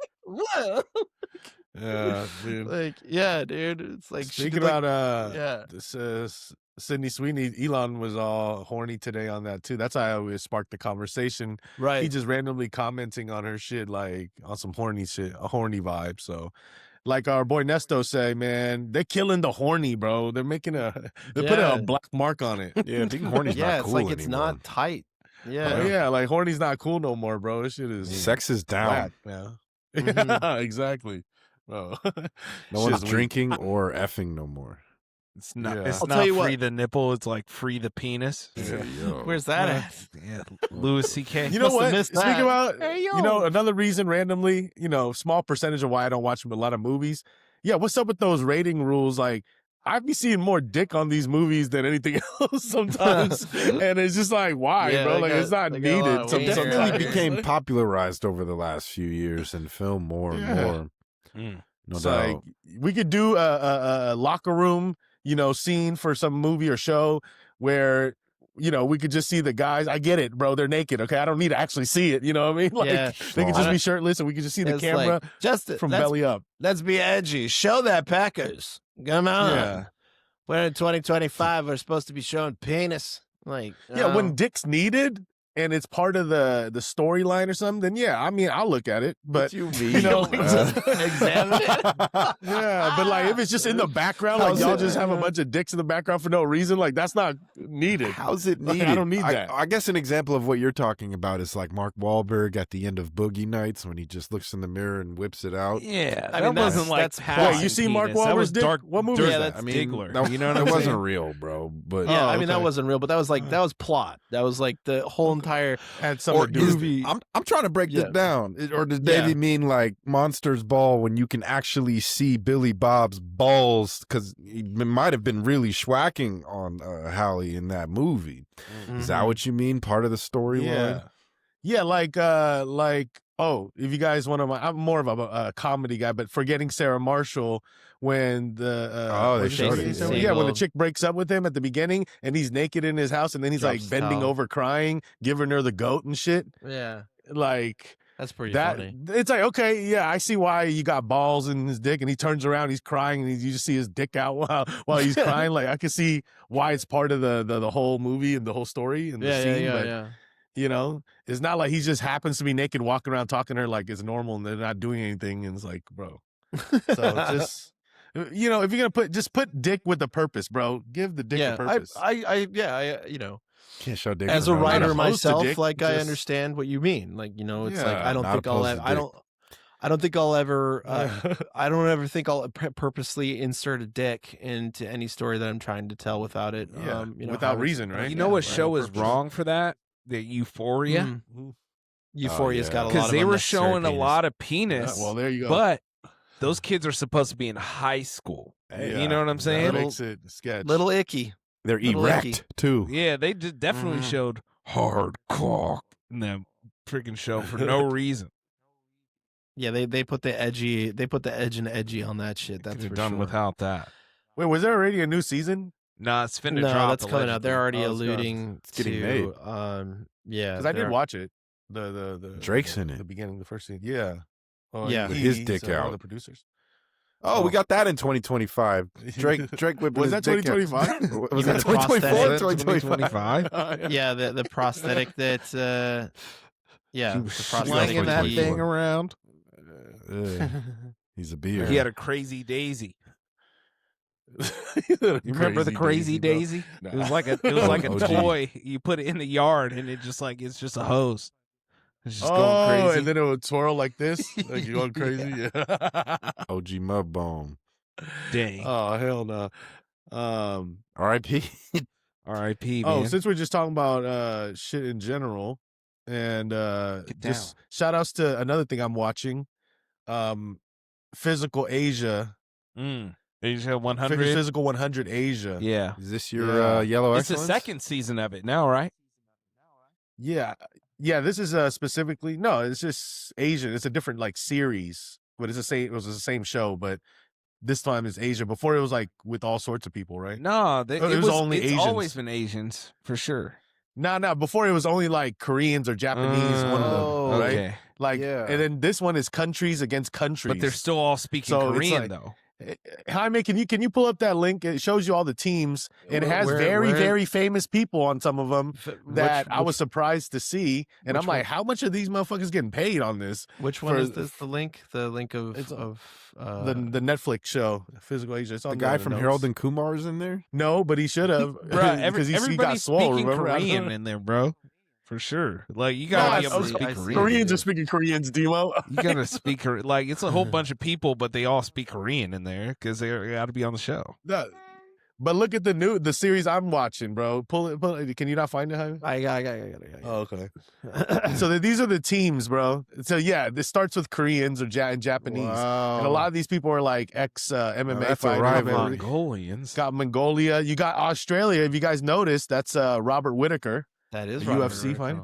Yeah, dude. Like, yeah, dude. It's like speaking about this Sydney Sweeney, Elon was all horny today on that too. That's how I always sparked the conversation. Right. He just randomly commenting on her shit, like on some horny shit, a horny vibe. So like our boy Nesto say, man, they're killing the horny, bro. They're making they're putting a black mark on it. Yeah, being horny's not cool it's like it's anymore. not tight. Yeah. Oh, yeah, like horny's not cool no more, bro. This shit is sex is down. Yeah. Yeah, exactly. Bro. No one's drinking or effing no more. It's not. Yeah. It's I'll not tell you free what. the nipple. It's like free the penis. Yeah, Where's that at? Yeah, Louis C.K. You know Must have what? missed Speaking that. about, Hey, yo. you know, another reason randomly, you know, small percentage of why I don't watch a lot of movies. Yeah, what's up with those rating rules? Like, I be seeing more dick on these movies than anything else sometimes, and it's just like, why, Yeah, bro? they Like, got- it's not they got a lot needed. of It Yeah. definitely Yeah. became popularized over the last few years in film more and more. No It's doubt. like we could do a locker room, you know, scene for some movie or show where, you know, we could just see the guys. I get it, bro. They're naked. Okay. I don't need to actually see it. You know what I mean? Like, Yeah. they could just be shirtless and we could just see the It's camera like, just from let's- belly up. Let's be edgy. Show that Packers. Come on. Yeah. We're in 2025. We're supposed to be showing penis. Like, Yeah. When dick's needed and it's part of the storyline or something, then yeah, I mean, I'll look at it. But, you you know, examine it. yeah, but like if it's just in the background, like y'all just have a bunch of dicks in the background for no reason, like that's not needed. How's it Like, needed? I don't need that. I guess an example of what you're talking about is like Mark Wahlberg at the end of Boogie Nights when he just looks in the mirror and whips it out. Yeah, I that mean, that's- wasn't like that's passing Wait, you see Mark penis. That was Wahlberg's dick? dark. What movie is Yeah, that? that's I mean, Diggler. that, You know what that I'm wasn't saying? real, bro. But Yeah, Oh, I mean that okay. wasn't real, but that was plot. That was like the whole entire Had something to do with movie. I'm trying to break this Yeah. down. Or does Davey mean like Monsters Ball when you can actually see Billy Bob's balls? Because he might have been really schwacking on Hallie in that movie. Is that what you mean? Part of the storyline? Yeah. Yeah, like oh, if you guys want to, I'm more of a comedy guy, but Forgetting Sarah Marshall when the they was showed Jason it, Segel? yeah. Yeah, when the chick breaks up with him at the beginning and he's naked in his house and then he's Drops like his bending towel. over crying, giving her the goat and shit. Yeah. Like That's pretty that funny. it's like, okay, yeah, I see why you got balls in his dick, and he turns around, he's crying, and you just see his dick out while he's crying. Like I can see why it's part of the whole movie and the whole story and the scene. But you know, it's not like he just happens to be naked walking around talking to her like it's normal and they're not doing anything. And it's like, bro. So just, you know, if you're gonna put dick with a purpose, bro. Give the dick a purpose. I you know, Can't show dick as for a no writer reason. myself, dick, like I just- understand what you mean. Like, you know, it's like Yeah, I don't not think I'll opposed ever, to dick. I don't think I'll ever I don't ever think I'll purposely insert a dick into any story that I'm trying to tell without it. Yeah, You know, without have it- reason, right? You know Yeah, what right, show is purpose. wrong for that? The Euphoria. Mm. Euphoриa's got a lot Because of they were unnecessary showing a penis. lot of penis. Well, there you go. But those kids are supposed to be in high school. Yeah, You know what I'm that saying? makes it sketch. Little icky. They're Little erect icky. too. Yeah, they definitely showed hard cock in that freaking show for no reason. Yeah, they put the edge and edgy on that shit. That's They're for done sure. without that. Wait, was there already a new season? Nah, it's finna No, drop. that's coming out. They're already Oh, it's alluding It's getting to made. yeah. Because I did they're- watch it. The Drake's in the it. beginning, the first scene. Yeah. Oh, Yeah. With his he's dick one of out. the producers. Oh, we got that in 2025. Drake whipping Was his that dick out. 2025? Was You that mean the 2024? prosthetic? 2025? Yeah, the prosthetic that yeah, He the was prosthetic slinging that he- thing around. He's a beer. He had a crazy daisy. You You remember the crazy daisy? It was like a OG. toy. You put it in the yard and it's just a hose. It's just Oh, going crazy. and then it would twirl like this, like you're going crazy. Yeah. OG Mud Bone. Dang. Oh hell no. R.I.P. R.I.P. Oh, man. since we're just talking about shit in general, and just shout outs to another thing I'm watching, Physical Asia, Asia 100. Physical 100 Asia. Yeah. Is this your Yeah. Yellow It's the Excellence? second season of it now, right? Yeah. Yeah, this is specifically no, it's just Asian. It's a different like series, but it's the same. It was the same show, but this time it's Asia. Before it was like with all sorts of people, right? No, it was only it's Asians. always been Asians for sure. No. Before it was only like Koreans or Japanese. One of them, right? Okay. Like, Yeah. and then this one is countries against countries. But they're still all speaking So it's Korean like- though. Jaime, can you pull up that link? It shows you all the teams, and it has Where- very famous people on some of them that I was which, surprised to see. And I'm which like, one? how much are these motherfuckers getting paid on this? which one for- is this? The link of It's the The Netflix show, Physical Asia. It's on The there guy in the from notes. Harold and Kumar's in there? No, but he should have. Bro, he got everybody's swole, speaking remember? Korean in there, bro. For sure. Like you gotta be able to see- speak I see. Korean. Koreans are speaking Koreans, Demo. You gotta speak Korean. Like it's a whole bunch of people, but they all speak Korean in there because they got to be on the show. But look at the series I'm watching, bro. Pull it. Can you not find it, Jaime? I got it. Oh, okay. So these are the teams, bro. So yeah, this starts with Koreans or Japanese, and a lot of these people are like ex MMA that's a fighters. rival. man. Mongolians. Got Mongolia. You got Australia. If you guys noticed, that's Robert Whitaker. That is The Robert UFC Redford. fighter.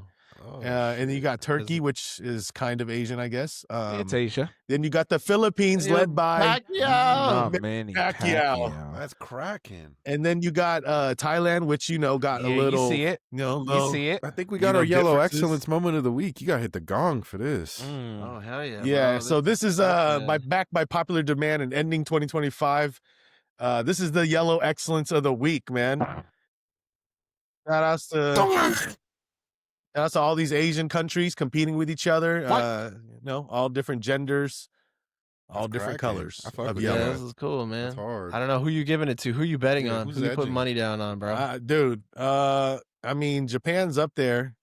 And then you got Turkey, which is kind of Asian, I guess. It's Asia. Then you got the Philippines, led by Not Manny Pacquiao. That's cracking. and then you got Thailand, which got a Yeah, little. you see it. little- You see it. I think we You got know, our Yellow differences. Excellence moment of the week. You got to hit the gong for this. Oh hell yeah! Yeah, bro. so this is that's back by popular demand and ending 2025. This is the Yellow Excellence of the week, man. Shout outs to all these Asian countries competing with each other. All different genders, all That's different cracking. colors I fuck of with yeah, yellow. this is cool, man. That's hard. I don't know who you giving it to. Who you betting Yeah, on? who's Who you putting edging? money down on, bro? Dude, I mean, Japan's up there.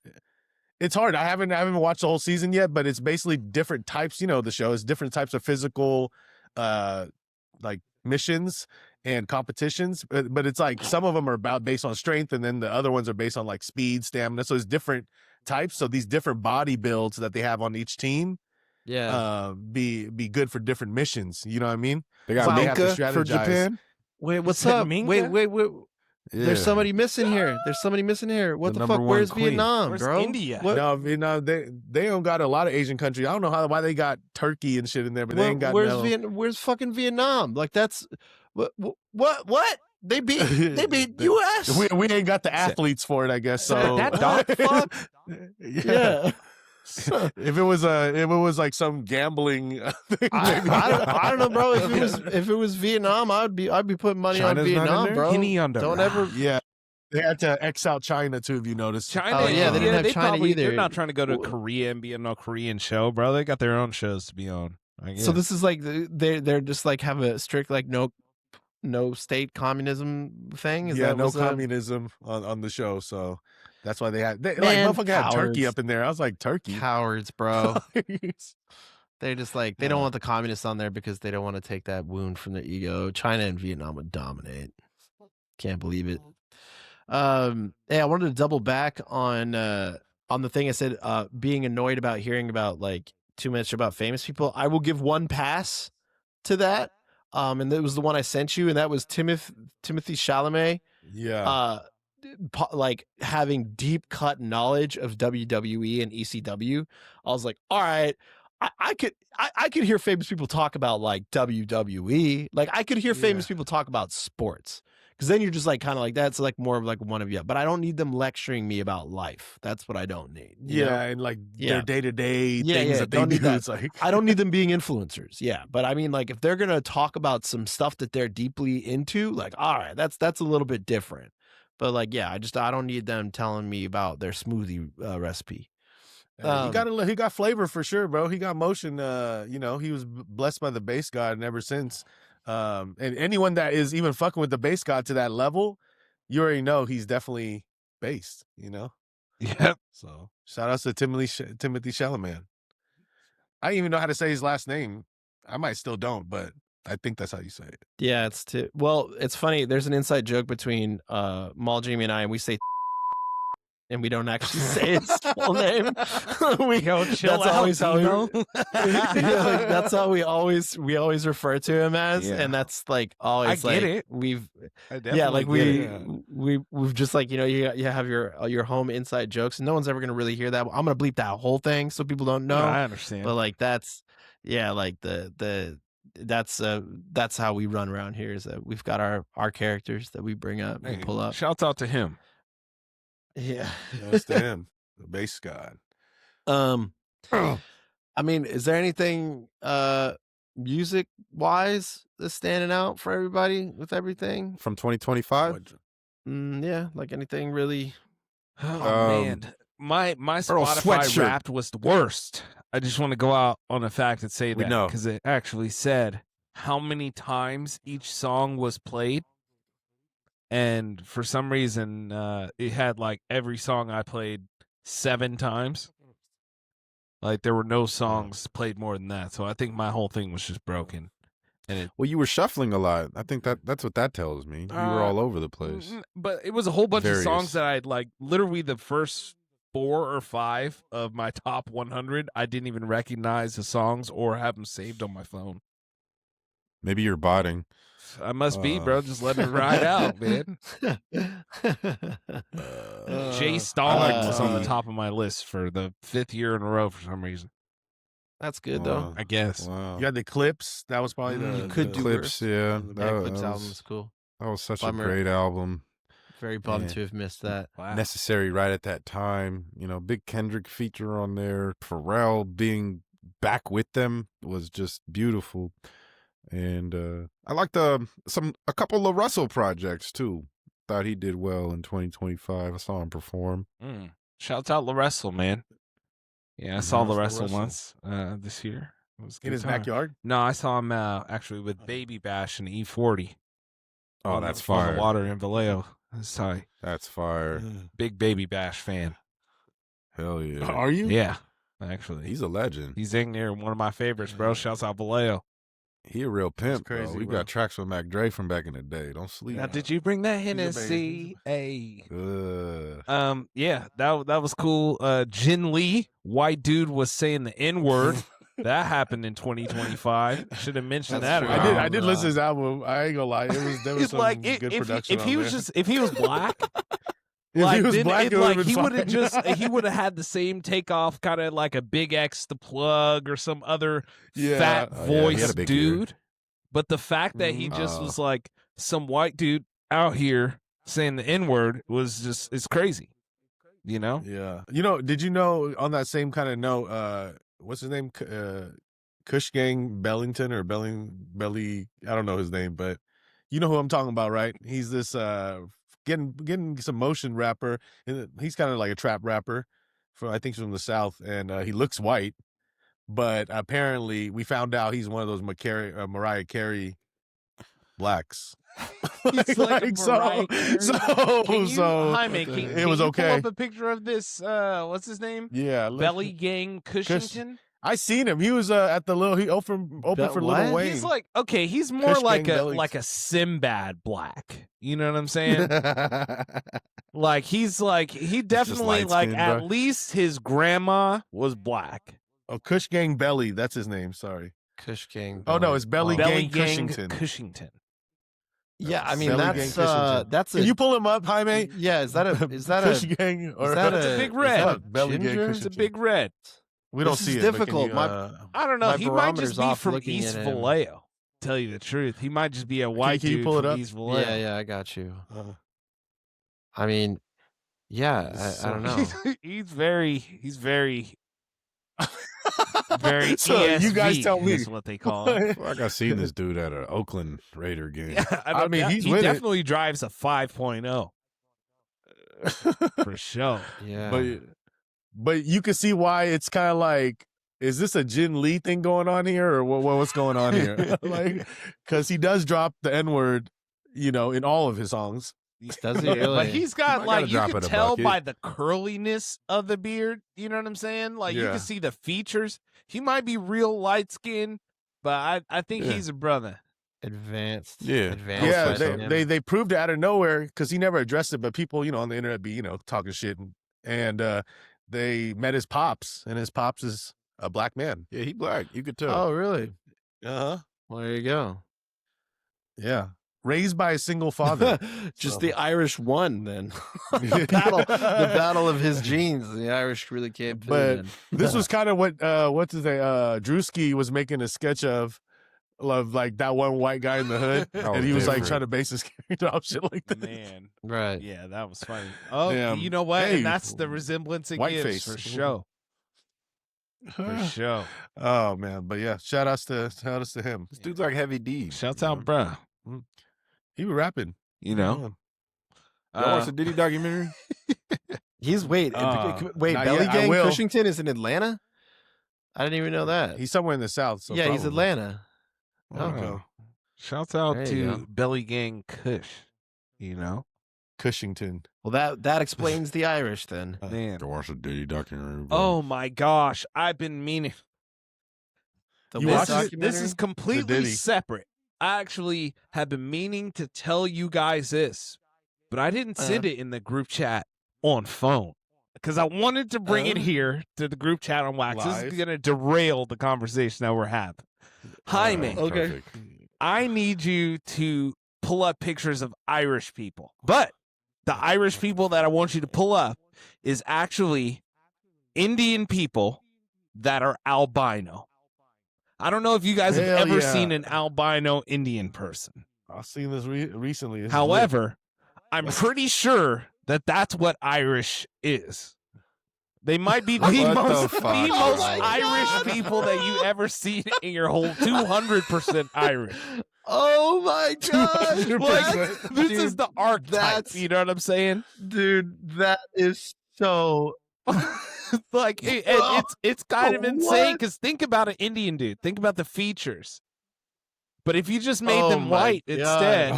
It's hard. I haven't watched the whole season yet, but it's basically different types. The show is different types of physical, like missions and competitions. But it's like some of them are based on strength, and then the other ones are based on like speed, stamina. So it's different types. So these different body builds that they have on each team, yeah. be good for different missions. You know what I mean? They got So they have to Minka for strategize. Japan. Wait, what's said up? Minka? Wait. Yeah. There's somebody missing here. What The the fuck? number one Where's queen. Vietnam, Where's bro? India? What? No, they don't got a lot of Asian countries. I don't know why they got Turkey and shit in there, but they ain't got where's no. Where's fucking Vietnam? Like that's what? They beat US. We ain't got the athletes for it, I guess. So that dog fuck? yeah. If it was like some gambling thing, I don't know, bro. If it was Vietnam, I'd be putting money China's on not in Vietnam, there? bro. Penny on the Don't rock. ever. yeah, they had to X out China too. If you noticed, China, Oh, yeah, they didn't have China probably, either. They're not trying to go to Korea and be on a Korean show, bro. They got their own shows to be on. I guess. So this is like they're just like have a strict like no state communism thing. Is that no what's up? communism on the show. So that's why they Man, like motherfucker had turkey cowards. up in there. I was like, turkey. Cowards, bro. They're just like they don't Yeah. want the communists on there because they don't want to take that wound from their ego. China and Vietnam would dominate. Can't believe it. Hey, I wanted to double back on the thing I said, being annoyed about hearing about like too much about famous people. I will give one pass to that. And that was the one I sent you, and that was Timothée Chalamet. Yeah. Like having deep cut knowledge of WWE and ECW. I was like, all right, I could hear famous people talk about like WWE. Like I could hear famous people talk about sports. Because then you're just like kind of like that's like more of like one of you. But I don't need them lecturing me about life. That's what I don't need. you know? And like their day to day Yeah, things yeah, that they don't do. need that. It's like I don't need them being influencers. Yeah. But I mean, like if they're gonna talk about some stuff that they're deeply into, like, all right, that's a little bit different. But like, yeah, I don't need them telling me about their smoothie recipe. he got flavor for sure, bro. He got motion. He was blessed by the bass god, and ever since. And anyone that is even fucking with the bass god to that level, you already know he's definitely based. Yep. So shout outs to Timothée Chalamet. I didn't even know how to say his last name. I might still don't, but I think that's how you say it. Yeah, it's funny. There's an inside joke between Mal Jamie and I, and we say and we don't actually say his full name. That's always how that's how we always refer to him as, and that's like always I get like it. we've Definitely we've just like you have your home inside jokes, and no one's ever gonna really hear that. I'm gonna bleep that whole thing so people don't know. I understand. But like that's that's how we run around here. Is that we've got our characters that we bring up and pull up. Shouts out to him. Yeah, That's to him, the bass god. I mean, is there anything music wise that's standing out for everybody with everything? From 2025? Yeah, like anything really. Oh man, my Earl Spotify Sweatshirt. Wrapped was the worst. I just want to go out on a fact and say We that know. because it actually said how many times each song was played. And for some reason, it had like every song I played 7 times. Like there were no songs played more than that. So I think my whole thing was just broken. And Well, you were shuffling a lot. I think that's what that tells me. You were all over the place. But it was a whole bunch of Various. songs that I'd like literally the first 4 or 5 of my top 100. I didn't even recognize the songs or have them saved on my phone. Maybe you're botting. I must be, bro. Just letting it ride out, man. Jay Stalin was on the top of my list for the 5th year in a row for some reason. That's good though. I guess. Wow. You had the clips. That was probably the You could the do Clips, worse. yeah. The That Clips was- album is cool. That was such Bummer. a great album. Very bummed Yeah. to have missed that. Wow. Necessary right at that time. Big Kendrick feature on there. Pharrell being back with them was just beautiful. And I liked a couple of Russell projects too. Thought he did well in 2025. I saw him perform. Shouts out LaRussell, man. Yeah, I saw Mhm. LaRussell LaRussell. once this year. It was a in good his time. backyard. No, I saw him actually with Baby Bash and E40. Oh, that's on fire. the water in Vallejo. That's tight. That's fire. Big Baby Bash fan. Hell yeah. Are you? Yeah, actually. He's a legend. He's in there, one of my favorites, bro. Shouts out Vallejo. He a real pimp, crazy, bro. We bro. got tracks with Mac Dre from back in the day. Don't sleep. Now, did you bring that He's a Hennessy? baby. Hey. Yeah, that was cool. Jin Lee, white dude, was saying the N word. That happened in 2025. Should have mentioned That's that. true. I did listen to his album. I ain't gonna lie. There was It's some like good if production. he on was there. if he was black, If like he was then black, it, it would've like been he would have fine. just he would have had the same takeoff, kind of like a Big X the Plug or some other Yeah. fat Oh, yeah, he had voice a big ear. dude. But the fact that he just Oh. was like some white dude out here saying the N word was just it's crazy. You know? Yeah. Did you know on that same kind of note, what's his name? Kush Gang Bellington or Belly, I don't know his name, but you know who I'm talking about, right? He's this getting some motion rapper. He's kind of like a trap rapper I think he's from the South, and he looks white, but apparently we found out he's one of those Mariah Carey blacks. He's like a Mariah Carey. Jaime, it was okay. Pull up a picture of this, what's his name? Yeah. Belly Gang Cushington? I seen him. He was at the he opened for Lil Wayne. He's like, okay, he's more Kush like Gang a Sinbad black. You know what I'm saying? Like he definitely at least his grandma was black. Oh, Kush Gang Belly, that's his name. Sorry, Kush Gang. Oh no, it's Belly Gang Cushington. Cushington. Yeah, I mean Belly that's Can you pull him up, Jaime? Yeah, is that Kush Gang or that's a big red? Belly Gang Cushington. It's a big red. We don't see it. Difficult. I don't know. He might just be from East Vallejo. Tell you the truth, he might just be a white dude. Pull it from up? East Vallejo. Yeah, I got you. I mean, yeah, I don't know. He's very very So ESV, you guys tell me. is what they call him. Like I seen this dude at an Oakland Raider game. I mean, he with it. definitely drives a 5.0 for sure. Yeah, but you can see why it's kind of like, is this a Jin Lee thing going on here, or what's going on here? Like, because he does drop the N-word, in all of his songs. does he really? But he's got like, you drop can it a tell bucket. by the curliness of the beard. You know what I'm saying? Like you Yeah. can see the features. He might be real light skinned, but I think he's a brother. Advanced. Yeah. Advanced. Yeah, they proved it out of nowhere because he never addressed it, but people, on the internet be, talking shit, and they met his pops, and his pops is a black man. Yeah, he black. You could tell. Oh, really? Uh-huh. Well, there you go. Yeah. Raised by a single father. Just So- the Irish won then. the battle of his genes. The Irish really can't. But this was kind of what Drewski was making a sketch of like that one white guy in the hood, and he was like trying to base his character off shit like that. Man, right. yeah, that was funny. Oh, Damn. you know what? Hey, And that's the resemblance it gives whiteface. for sure. For sure. Oh man, but yeah, shout outs to him. This dude's like Heavy D. Shouts out, bruh. He was rapping. You know, Y'all watch the Diddy documentary? He's wait, not Belly yet. I Gang will. Cushington is in Atlanta. I didn't even know that. He's somewhere in the South. So yeah, he's probably. Atlanta. Okay. Oh. shouts out There you to go. Belly Gang Kush. You know, Cushington. Well, that explains the Irish then. man. Go watch the Diddy documentary. bro. Oh my gosh, I've been meaning. The You what watched it? This documentary? is completely Diddy. separate. I actually have been meaning to tell you guys this, but I didn't send it in the group chat on phone because I wanted to bring it here to the group chat on Wax. This is Live? going to derail the conversation that we're having. Jaime, Perfect. I need you to pull up pictures of Irish people, but the Irish people that I want you to pull up is actually Indian people that are albino. I don't know if you guys have Hell ever yeah. seen an albino Indian person. I've seen this recently. This is However, I'm pretty sure that that's what Irish is. They might be the What the most, fuck? the Oh most my Irish God. people that you ever seen in your whole 200% Irish. Oh my god! 200%. This is the archetype. that's- You know what I'm saying? Dude, that is so. Like it's kind of What? insane because think about an Indian dude. Think about the features. But if you just made Oh them my white God. instead,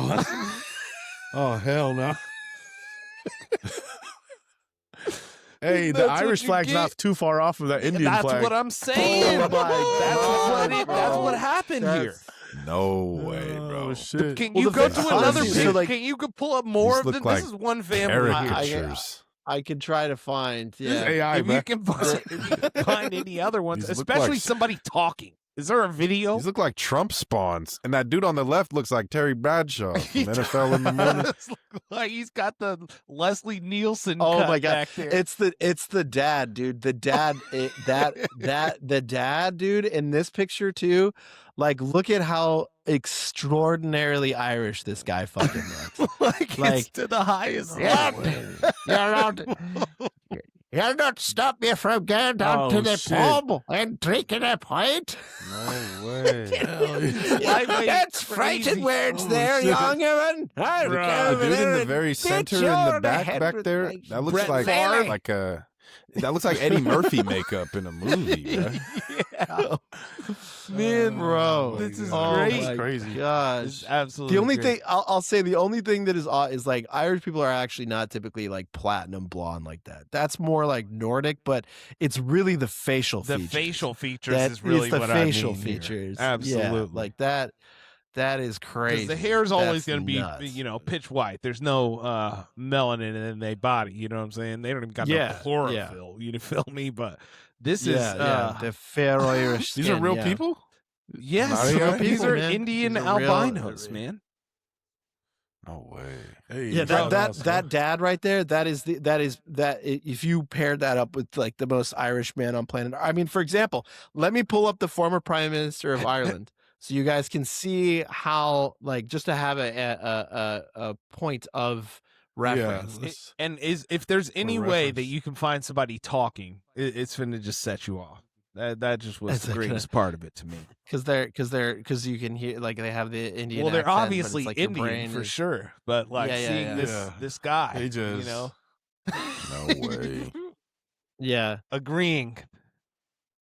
Oh hell no! Hey, the That's what Irish you flag's get. not too far off of that Indian that's flag. what I'm saying. Oh my That's God, what bro. happened here. No way, bro. Oh shit! Can Well, you the go thing- to another honestly, picture? so, like- Can you go pull up more These of look them? like This is one family. Caricatures. I could try to find. This is Yeah. AI, If man. you can find any other ones, These look especially like- somebody talking. Is there a video? These look like Trump spawns. And that dude on the left looks like Terry Bradshaw from He NFL in the morning. does look like he's got the Leslie Nielsen. Oh cut my God. back there. It's the dad, dude. The dad, the dad, dude, in this picture too. Like, look at how extraordinarily Irish this guy fucking looks. like like- it's to the highest Yeah, level. you're allowed to, You'll not stop me from going down to the shit. pub and drinking a pint. No way. That's frightened words there, shit. young woman. I'll Bruh. go The over dude in there the and very beat center you in on the back head back with there, my that looks Brett like Favre. that looks like Eddie Murphy makeup in a movie, bro. Yeah. Man, Bro, this is oh great. my Crazy. gosh. It's absolutely The only great. thing I'll say, the only thing that is odd is like Irish people are actually not typically like platinum blonde like that. That's more like Nordic, but it's really the facial the features. facial features That is really the what facial I mean here. features. Absolutely. Yeah, like that. That is crazy. Because the hair is always That's going to be, nuts. pitch white. There's no melanin in their body. You know what I'm saying? They don't even got Yeah, no chlorophyll. You feel me? But this yeah, is, yeah, the fair Irish. These are skin, real yeah. people? yes, Mario these people, are man. Indian These are real- albinos, man. No way. Hey, Yeah, shout that out, that dad right there. If you paired that up with like the most Irish man on planet, I mean, for example, let me pull up the former Prime Minister of Ireland, so you guys can see how, like, just to have a point of reference. let's- And if there's any way that reference. you can find somebody talking, it's finna just set you off. That just was It's the like greatest part of it to me. Because you can hear, like, they have the Indian. Well, they're accent, but it's obviously like your Indian brain for is- sure, but like Yeah, yeah, seeing yeah. this Yeah. this guy, They just- No way. Yeah, agreeing,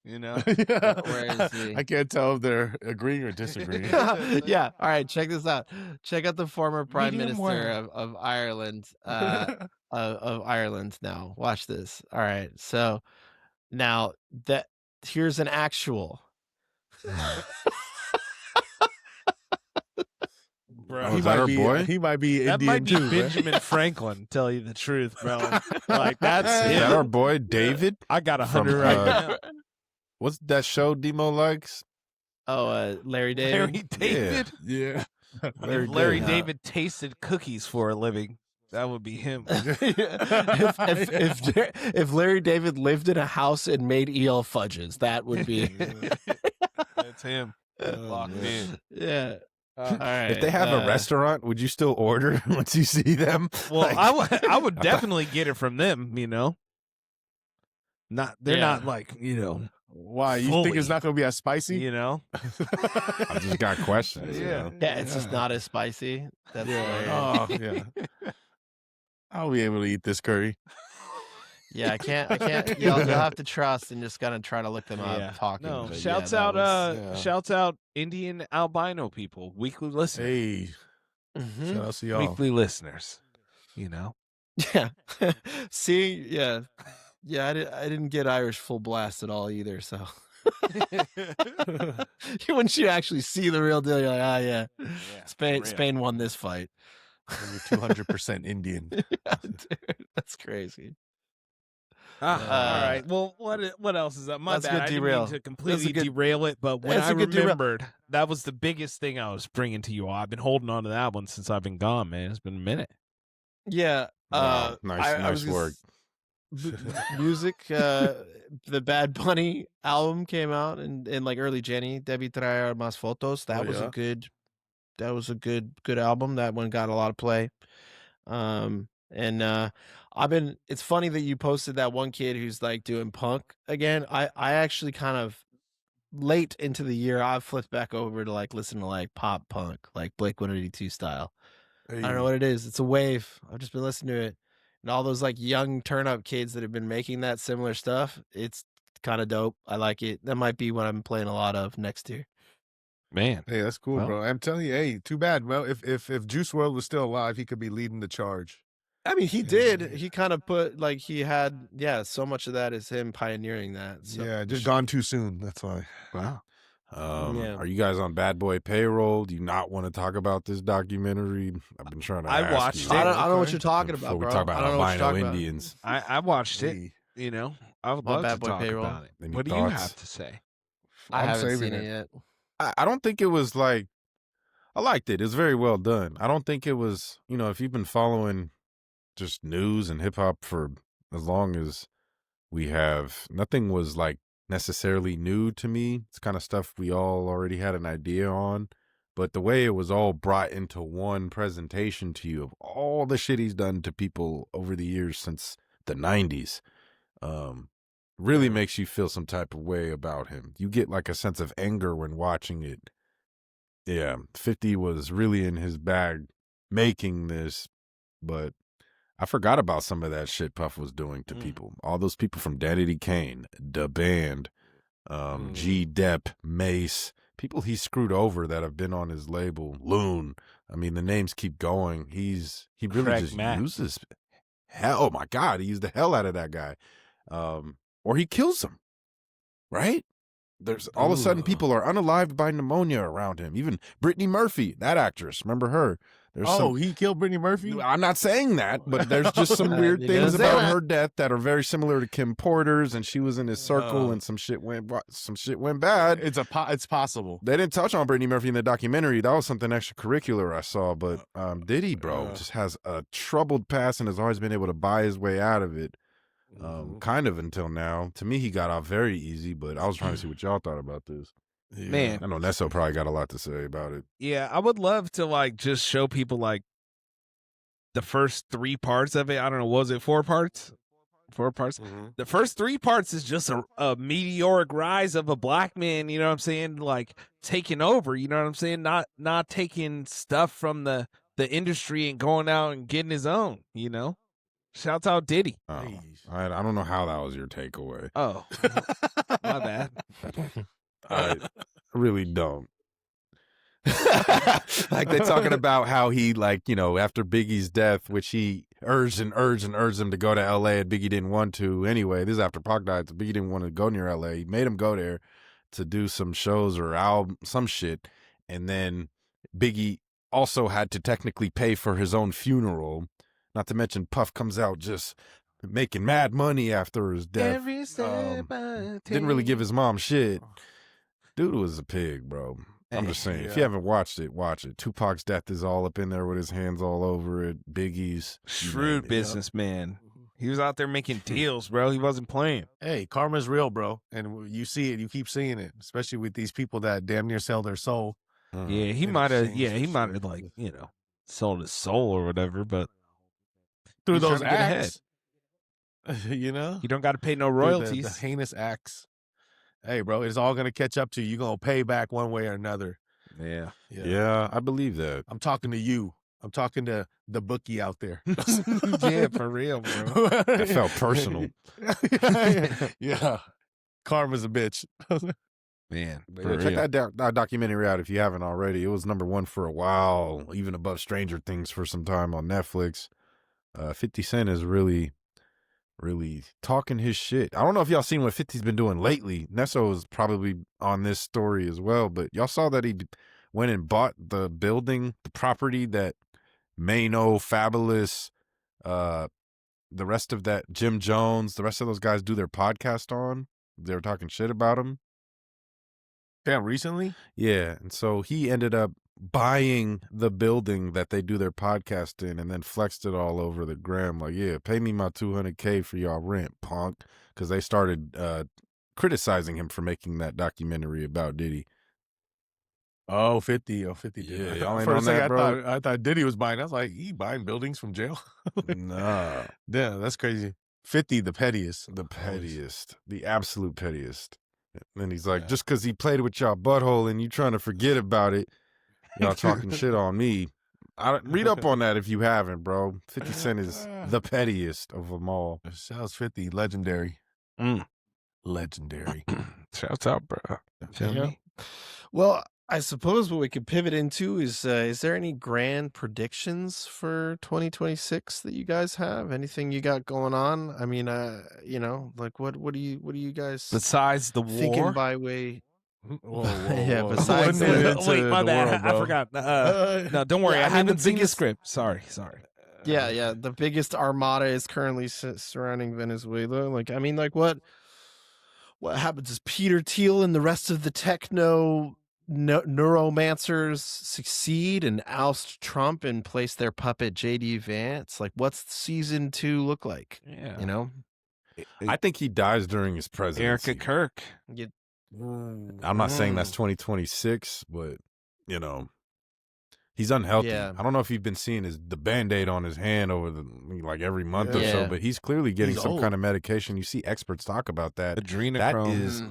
you know. Yeah. Where is he? I can't tell if they're agreeing or disagreeing. yeah. All right, check this out. Check out the former Prime Medium Minister well. of Ireland. Of Ireland now. Watch this. All right. So now that here's an actual. Bro, Oh, is that our boy? He might be that Indian might be too. man. Benjamin Franklin. Tell you the truth, bro. Like that's Is him. that our boy David? I got from, 100 right now. What's that show Demo likes? Oh, Larry David. Larry David. Yeah. If Larry David. David tasted cookies for a living, that would be him. If Larry David lived in a house and made EL fudges, that would be. That's him. Locked in. Yeah. All right. If they have a restaurant, would you still order once you see them? Well, Like, I would definitely get it from them. You know, they're Yeah. not like Why? You Fully. think it's not going to be as spicy? you know. I just got questions. you know? Yeah, it's just not as spicy. That's hilarious. Oh, yeah. I'll be able to eat this curry. Yeah, I can't. You'll have to trust and just gotta try to look them up. Yeah. Talking. No, but shouts yeah, out, that was- shouts out, Indian albino people, weekly listeners, Hey, Mhm. shout out to y'all. weekly listeners. You know, Yeah. See, yeah. I didn't get Irish full blast at all either. So once you actually see the real deal, you're like, ah, yeah, Spain won this fight. You're 200% Indian. Yeah, dude, that's crazy. all right. Well, what else is up? My That's bad. good I didn't derail. mean to completely good- derail it, but when that's I a good derail. remembered, that was the biggest thing I was bringing to you all. I've been holding on to that one since I've been gone, man. It's been a minute. Yeah. Wow, nice was gonna work. Music, the Bad Bunny album came out in like early January. Debí traer más fotos. That Oh, was yeah? a good album. That one got a lot of play. It's funny that you posted that one kid who's like doing punk again. I actually kind of late into the year I've flipped back over to like listen to like pop punk, like Blink-182 style. I don't know what it is. It's a wave. I've just been listening to it. And all those like young turn up kids that have been making that similar stuff. It's kind of dope. I like it. That might be what I'm playing a lot of next year. Man, Hey, that's cool, Well- bro. I'm telling you, hey, too bad. Well, if Juice WRLD was still alive, he could be leading the charge. I mean, he did. He kind of put like he had, so much of that is him pioneering that. So. Yeah, just gone too soon. That's why. wow. Yeah. Are you guys on Bad Boy payroll? Do you not want to talk about this documentary? I've been trying to. I ask watched you it. I don't know what Okay. you're talking before about, we bro. talk about I don't know what you're albino talking about. Indians. I watched it. Hey, You know, I would On love Bad to Boy talk Payroll. about it. Any What do you thoughts? have to say? I I'm haven't saving seen it it. yet. I don't think it was like. I liked it. It was very well done. I don't think it was. If you've been following just news and hip hop for as long as we have, nothing was like necessarily new to me. It's kind of stuff we all already had an idea on. But the way it was all brought into one presentation to you of all the shit he's done to people over the years since the 90s, really makes you feel some type of way about him. You get like a sense of anger when watching it. Yeah, 50 was really in his bag making this, but I forgot about some of that shit Puff was doing to people. All those people from Danity Kane, Da Band, G Dep, Mace, people he screwed over that have been on his label, Loon. I mean, the names keep going. He really Craig just Mack. uses hell. Oh my God, he used the hell out of that guy. Or he kills him, right? There's all of a sudden people are unalived by pneumonia around him. Even Brittany Murphy, that actress, remember her? There's he killed Brittany Murphy? I'm not saying that, but there's just some weird You things didn't say about that. her death that are very similar to Kim Porter's, and she was in his circle, and some shit went bad. It's possible. They didn't touch on Brittany Murphy in the documentary. That was something extracurricular I saw. But Diddy, bro, just has a troubled past and has always been able to buy his way out of it. Kind of until now. To me, he got off very easy, but I was trying to see what y'all thought about this. Yeah. Man. I know Nesso probably got a lot to say about it. Yeah, I would love to like just show people like the first 3 parts of it. I don't know, was it 4 parts? 4 parts. The first 3 parts is just a meteoric rise of a black man, you know what I'm saying? Like taking over, you know what I'm saying? Not taking stuff from the industry and going out and getting his own, you know? Shouts out Diddy. Oh, I don't know how that was your takeaway. Oh, my bad. I really don't. Like they're talking about how he, like, you know, after Biggie's death, which he urged him to go to LA, and Biggie didn't want to. Anyway, this is after Pac died, so Biggie didn't want to go near LA. He made him go there to do some shows or album, some shit. And then Biggie also had to technically pay for his own funeral. Not to mention Puff comes out just making mad money after his death. Every step I Didn't really take. give his mom shit. Dude was a pig, bro. I'm just saying, if you haven't watched it, watch it. Tupac's death is all up in there with his hands all over it. Biggie's. Shrewd businessman. He was out there making deals, bro. He wasn't playing. Hey, karma's real, bro. And you see it, you keep seeing it, especially with these people that damn near sell their soul. Yeah, he in might have. exchange Yeah, for he might shit. have like sold his soul or whatever. But Through he's those trying to get acts. You know? you don't got to pay no Through royalties. The heinous acts. Hey, bro, it's all going to catch up to you. You're going to pay back one way or another. Yeah. Yeah, I believe that. I'm talking to you. I'm talking to the bookie out there. Yeah, for real, bro. That felt personal. Yeah. Karma's a bitch. Man, But for yeah, check real. that documentary out if you haven't already. It was #1 for a while, even above Stranger Things for some time on Netflix. 50 Cent is really talking his shit. I don't know if y'all seen what 50's been doing lately. Nesso is probably on this story as well, but y'all saw that he went and bought the building, the property that Mano, Fabulous, the rest of that, Jim Jones, the rest of those guys do their podcast on. They were talking shit about him. Damn, recently? Yeah, and so he ended up buying the building that they do their podcast in and then flexed it all over the gram. Like, yeah, pay me my $200K for y'all rent, punk. Because they started criticizing him for making that documentary about Diddy. Oh, 50. Oh, 50 did. Yeah, that. y'all ain't For a on second, that, bro? I thought Diddy was buying. I was like, he buying buildings from jail? Nah, Damn, that's crazy. 50, the pettiest. the pettiest, the absolute pettiest. And he's like, Yeah. just because he played with y'all butthole and you trying to forget about it, y'all talking shit on me. Read up on that if you haven't, bro. 50 Cent is the pettiest of them all. Shouts 50, legendary. Mm. Legendary. Shouts out, bro. Feel Yeah. me? Well, I suppose what we could pivot into is there any grand predictions for 2026 that you guys have? Anything you got going on? I mean, like what do you guys Besides the thinking war. by way? Whoa, Yeah, besides Wasn't it the- into Wait, my the bad. world, I bro? forgot. No, don't worry. Yeah, I I mean, haven't the seen the biggest- script. Sorry. Yeah. The biggest armada is currently surrounding Venezuela. Like, I mean, like what happens? Does Peter Thiel and the rest of the techno neuromancers succeed and oust Trump and place their puppet JD Vance? Like, what's season 2 look like? Yeah. You know, I think he dies during his presidency. Erica Kirk. I'm not saying that's 2026, but, you know, He's unhealthy. Yeah. I don't know if you've been seeing the Band-Aid on his hand over like every month or so, Yeah. but he's clearly getting He's some old. kind of medication. You see experts talk about that. That Adrenochrome. is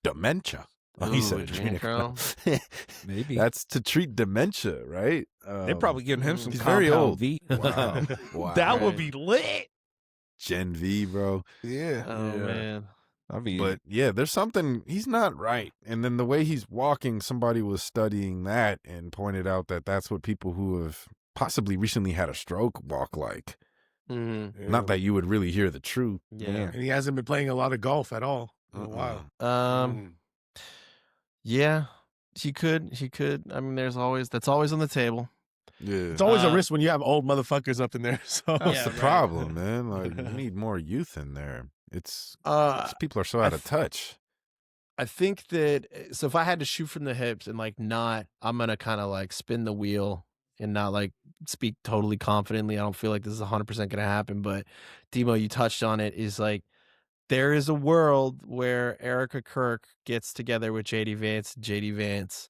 dementia. Oh, he said adrenochrome. Maybe. That's to treat dementia, right? They're probably giving him some he's compound very old. V. Wow. Wow. That would Right. be lit. Gen V, bro. Yeah. Oh Yeah. man. I mean, But yeah, there's something, he's not right. And then the way he's walking, somebody was studying that and pointed out that that's what people who have possibly recently had a stroke walk like. Mm-hmm. Not that you would really hear the truth. Yeah. And he hasn't been playing a lot of golf at all in a while. Yeah. He could. I mean, that's always on the table. Yeah. It's always a risk when you have old motherfuckers up in there. So That's Yeah, the right. problem, man. Like, you need more youth in there. These people are so out of touch. I think that so if I had to shoot from the hips and like I'm gonna kind of like spin the wheel and not like speak totally confidently. I don't feel like this is 100% gonna happen, but Demo, you touched on it. Is like there is a world where Erica Kirk gets together with JD Vance. JD Vance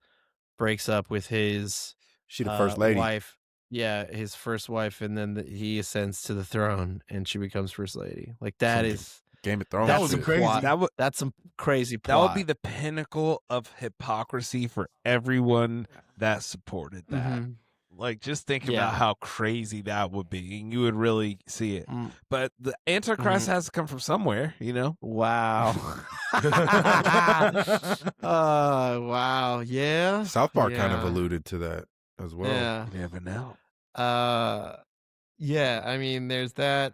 breaks up with his She the first lady. wife. Yeah, his first wife, and then he ascends to the throne, and she becomes first lady. Like that is. Game of Thrones. That would be shit. crazy. That's some crazy plot. that would be the pinnacle of hypocrisy for everyone that supported that. Mhm. Like, just think Yeah. about how crazy that would be, and you would really see it. Mm. But the Antichrist has to come from somewhere, you know? Wow. Wow. Yeah. South Park kind of Yeah. alluded to that as well. Yeah. You never know. Yeah. I mean, there's that.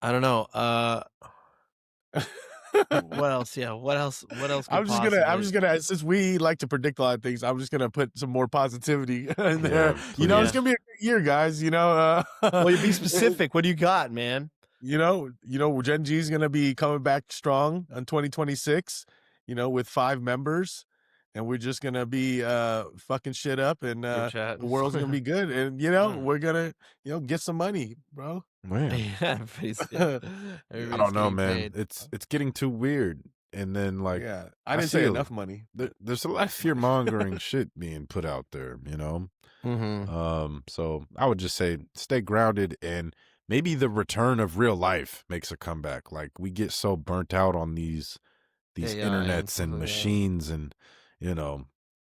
I don't know. What else? Yeah. What else? What else? I'm just gonna since we like to predict a lot of things, I'm just gonna put some more positivity in there. You know, please. it's gonna be a great year, guys. You know, Well, you be specific. What do you got, man? You know, Gen G is gonna be coming back strong in 2026. You know, with 5 members, and we're just gonna be fucking shit up, and the world's gonna be good, and we're gonna get some money, bro. Man. Yeah. I don't know, man. It's getting too weird. And then like Yeah, I didn't say see enough money. there's a lot of fear mongering shit being put out there, Mm-hmm. So I would just say stay grounded, and maybe the return of real life makes a comeback. Like we get so burnt out on these AI internets and yeah. machines, and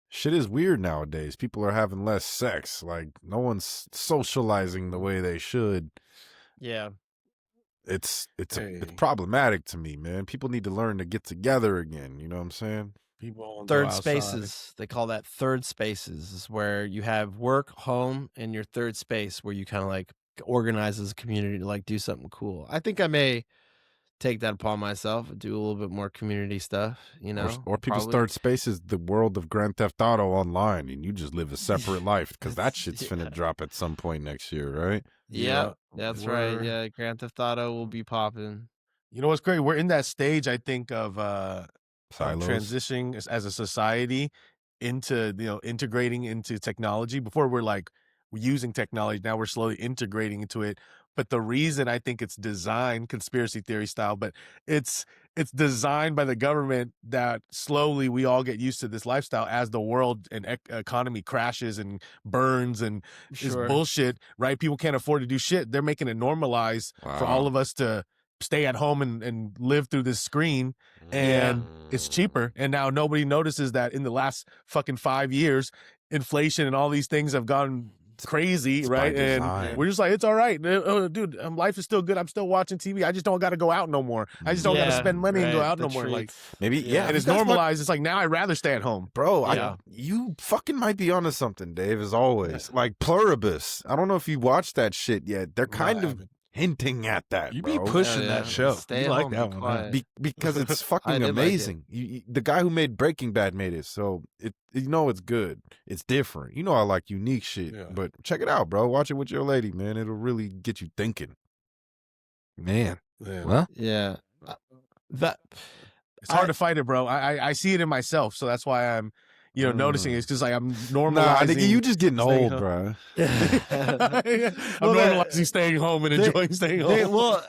shit is weird nowadays. People are having less sex. Like no one's socializing the way they should. Yeah. It's Hey. problematic to me, man. People need to learn to get together again. You know what I'm saying? People won't go Third outside. spaces. They call that third spaces. Is where you have work, home, and your third space where you kind of like organize as a community to like do something cool. I think I may take that upon myself, do a little bit more community stuff, Or people's probably. third space is the world of Grand Theft Auto online, and you just live a separate life because that shit's Yeah. finna drop at some point next year, right? Yeah, that's right. We're- Yeah, Grand Theft Auto will be popping. You know what's great? We're in that stage, I think, of Silos. transitioning as a society into integrating into technology. Before we're using technology, now we're slowly integrating into it. But the reason I think it's designed conspiracy theory style, but it's designed by the government that slowly we all get used to this lifestyle as the world and economy crashes and burns and is bullshit, right? People can't afford to do shit. They're making it normalized for all of us to stay at home and live through this screen, and it's cheaper. And now nobody notices that in the last fucking 5 years, inflation and all these things have gone crazy, It's right? by And design. we're just like, it's all right, dude. Life is still good. I'm still watching TV. I just don't got to go out no more. I just don't got to spend money and go out no more. Like, Maybe, yeah. and it's that's what- normalized. It's like now I'd rather stay at home. Bro, Yeah. you fucking might be onto something, Dave, as always. Like Pluribus. I don't know if you watched that shit yet. They're kind of hinting at that, You bro. be pushing Yeah, that yeah. show. Stay You like home, that be one. quiet. Huh? Because it's I fucking did like it. amazing. The guy who made Breaking Bad made it, so it's good. It's different. I like unique shit, Yeah. but check it out, bro. Watch it with your lady, man. It'll really get you thinking. Man. Yeah. Well, Yeah. That It's hard to fight it, bro. I see it in myself, so that's why I'm, noticing it. It's because like I'm normalizing. Nah, nigga, you just getting staying old, home. bro. I'm normalizing staying home and enjoying staying home.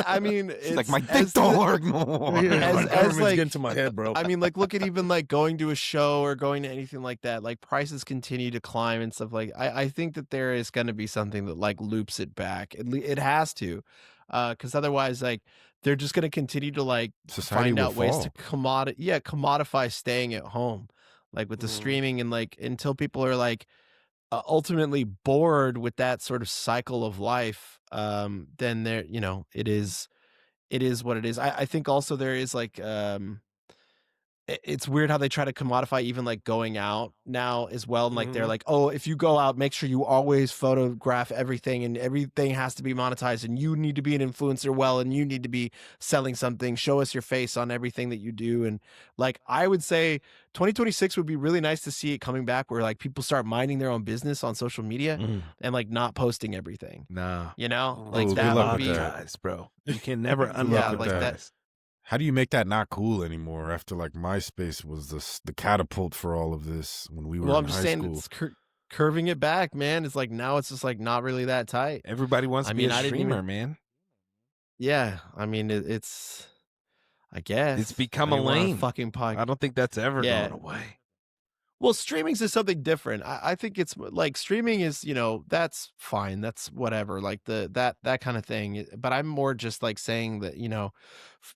I mean, It's like my dick don't work no more. My government's like- getting to my head, bro. I mean, like, look at even like going to a show or going to anything like that. Like, prices continue to climb and stuff. Like, I think that there is going to be something that like loops it back. It has to, because otherwise, like, they're just going to continue to like Society find will out ways to fall. commodify staying at home, like with the streaming, and like until people are like ultimately bored with that sort of cycle of life, then there, it is what it is. I think also there is like it's weird how they try to commodify even like going out now as well. And like they're like, oh, if you go out, make sure you always photograph everything and everything has to be monetized and you need to be an influencer well and you need to be selling something. Show us your face on everything that you do. And like I would say 2026 would be really nice to see it coming back where like people start minding their own business on social media and like not posting everything. Nah. Like good that luck would with be that. bro. You can never luck unlock with like that. that. How do you make that not cool anymore after like MySpace was the catapult for all of this when we were Well, in I'm just high saying school? it's curving it back, man. It's like now it's just like not really that tight. Everybody wants I to mean, be a I didn't streamer, even- man. Yeah, I mean it's. I guess It's become I a mean, we're on lane. fucking podcast. I don't think that's ever Yeah. going away. Well, streaming's is something different. I think it's like streaming is, that's fine. That's whatever. Like that kind of thing. But I'm more just like saying that,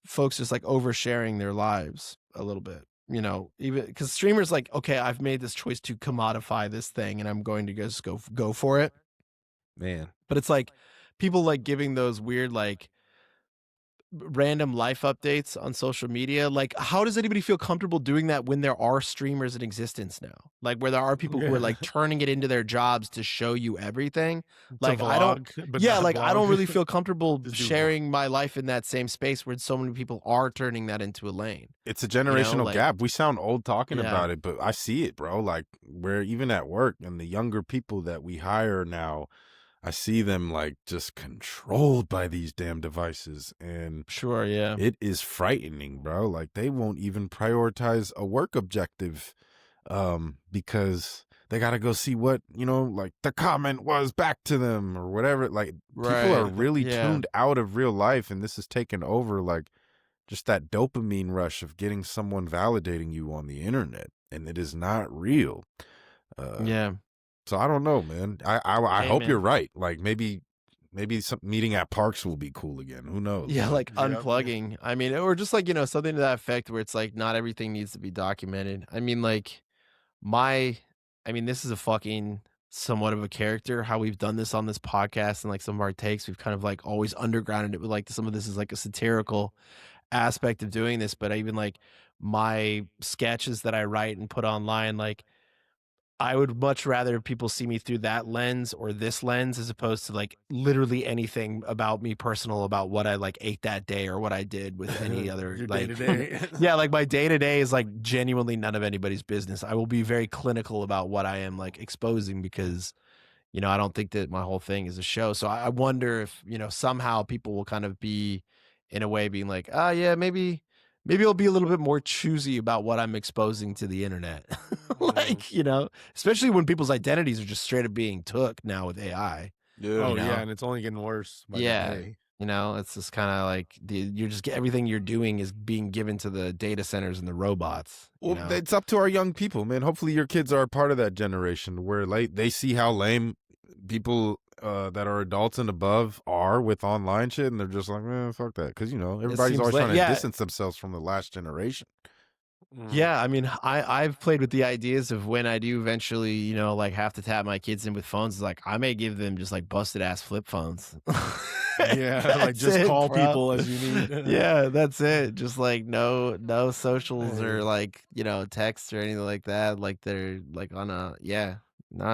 folks just like oversharing their lives a little bit. Even because streamers like, okay, I've made this choice to commodify this thing, and I'm going to just go for it. Man. But it's like people like giving those weird like random life updates on social media. Like, how does anybody feel comfortable doing that when there are streamers in existence now? Like, where there are people who are like turning it into their jobs to show you everything. Like, I don't. Yeah, like I don't really feel comfortable Just do sharing my life in that same space where so many people are turning that into a lane. It's a generational like- gap. We sound old talking Yeah. about it, but I see it, bro. Like we're even at work and the younger people that we hire now, I see them like just controlled by these damn devices. And Sure, yeah. it is frightening, bro. Like they won't even prioritize a work objective because they got to go see what, like the comment was back to them or whatever. Like people are Right, really yeah. tuned out of real life, and this has taken over like just that dopamine rush of getting someone validating you on the internet, and it is not real. Yeah. So I don't know, man. I Hey, hope man. you're right. Like maybe some meeting at parks will be cool again. Who knows? Yeah, like Yep. unplugging. I mean, or just like, something to that effect where it's like not everything needs to be documented. I mean, like this is a fucking somewhat of a character, how we've done this on this podcast and like some of our takes, we've kind of like always undergrounded it with like some of this is like a satirical aspect of doing this, but even like my sketches that I write and put online, like I would much rather people see me through that lens or this lens as opposed to like literally anything about me personal about what I like ate that day or what I did with any other Your like day-to-day. yeah, like my day to day is like genuinely none of anybody's business. I will be very clinical about what I am like exposing because I don't think that my whole thing is a show. So I wonder if somehow people will kind of be in a way being like, yeah, maybe I'll be a little bit more choosy about what I'm exposing to the internet. Like, especially when people's identities are just straight up being took now with AI. Yeah. Oh you know? yeah, and it's only getting worse. By the Yeah. day. It's just kind of like you're just everything you're doing is being given to the data centers and the robots. Well, it's up to our young people, man. Hopefully your kids are a part of that generation where like they see how lame people that are adults and above are with online shit, and they're just like, man, fuck that. Because, everybody's seems always like- trying to yeah. distance themselves from the last generation. Yeah, I mean, I've played with the ideas of when I do eventually, like have to tap my kids in with phones. Like I may give them just like busted ass flip phones. Yeah, like That's just it, call bro. people as you need. Yeah, that's it. Just like no socials or like texts or anything like that. Like they're like on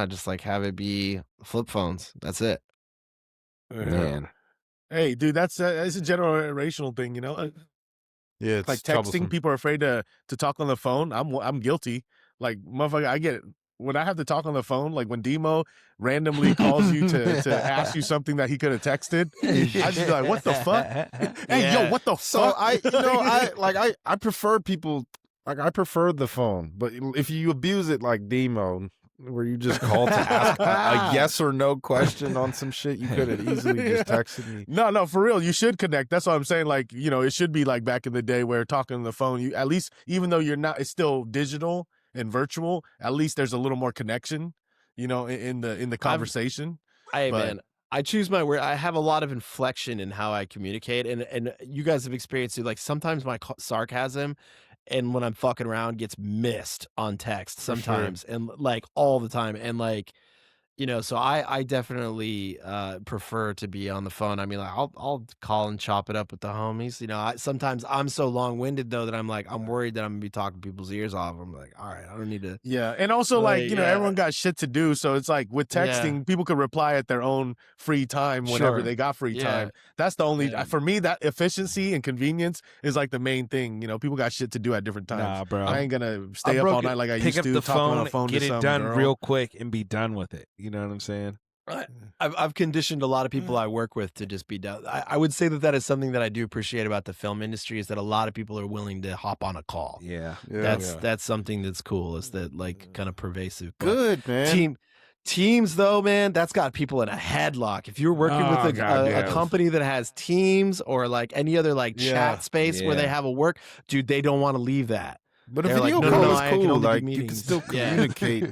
just like have it be flip phones. That's it. Man. Hey, dude, that's a generational thing, Yeah, it's Like texting, troublesome. people are afraid to talk on the phone. I'm guilty. Like motherfucker, I get it. When I have to talk on the phone, like when Demo randomly calls you to ask you something that he could have texted, I just be like, what the fuck? Hey, yo, what the So fuck? I prefer people like I prefer the phone, but if you abuse it like Demo, where you just call to ask a yes or no question on some shit, you could have easily just texted me. No, for real. You should connect. That's what I'm saying. Like, it should be like back in the day where talking on the phone, you at least, even though you're not, it's still digital and virtual, at least there's a little more connection, in the conversation. Man, I choose my word. I have a lot of inflection in how I communicate, and you guys have experienced it. Like sometimes my sarcasm, and when I'm fucking around, gets missed on text sometimes, and like all the time, and like. So I definitely prefer to be on the phone. I mean, like, I'll call and chop it up with the homies. Sometimes I'm so long winded though that I'm worried that I'm gonna be talking people's ears off. I'm like, all right, I don't need to. Yeah, and also everyone got shit to do, so it's like with texting, people could reply at their own free time whenever they got free time. That's the only for me, that efficiency and convenience is like the main thing. People got shit to do at different times. Nah, bro. I ain't gonna stay up all night like I used to. Pick up the phone, on the phone get to it some done girl. real quick, and be done with it. You know what I'm saying? I've conditioned a lot of people I work with to just be done. I would say that is something that I do appreciate about the film industry is that a lot of people are willing to hop on a call. Yeah. That's something that's cool. Is that like kind of pervasive? Good, man. Teams though, man, that's got people in a headlock. If you're working with a company that has Teams or like any other like chat space where they have a work, dude, they don't want to leave that. But a video call is cool. Like you can still communicate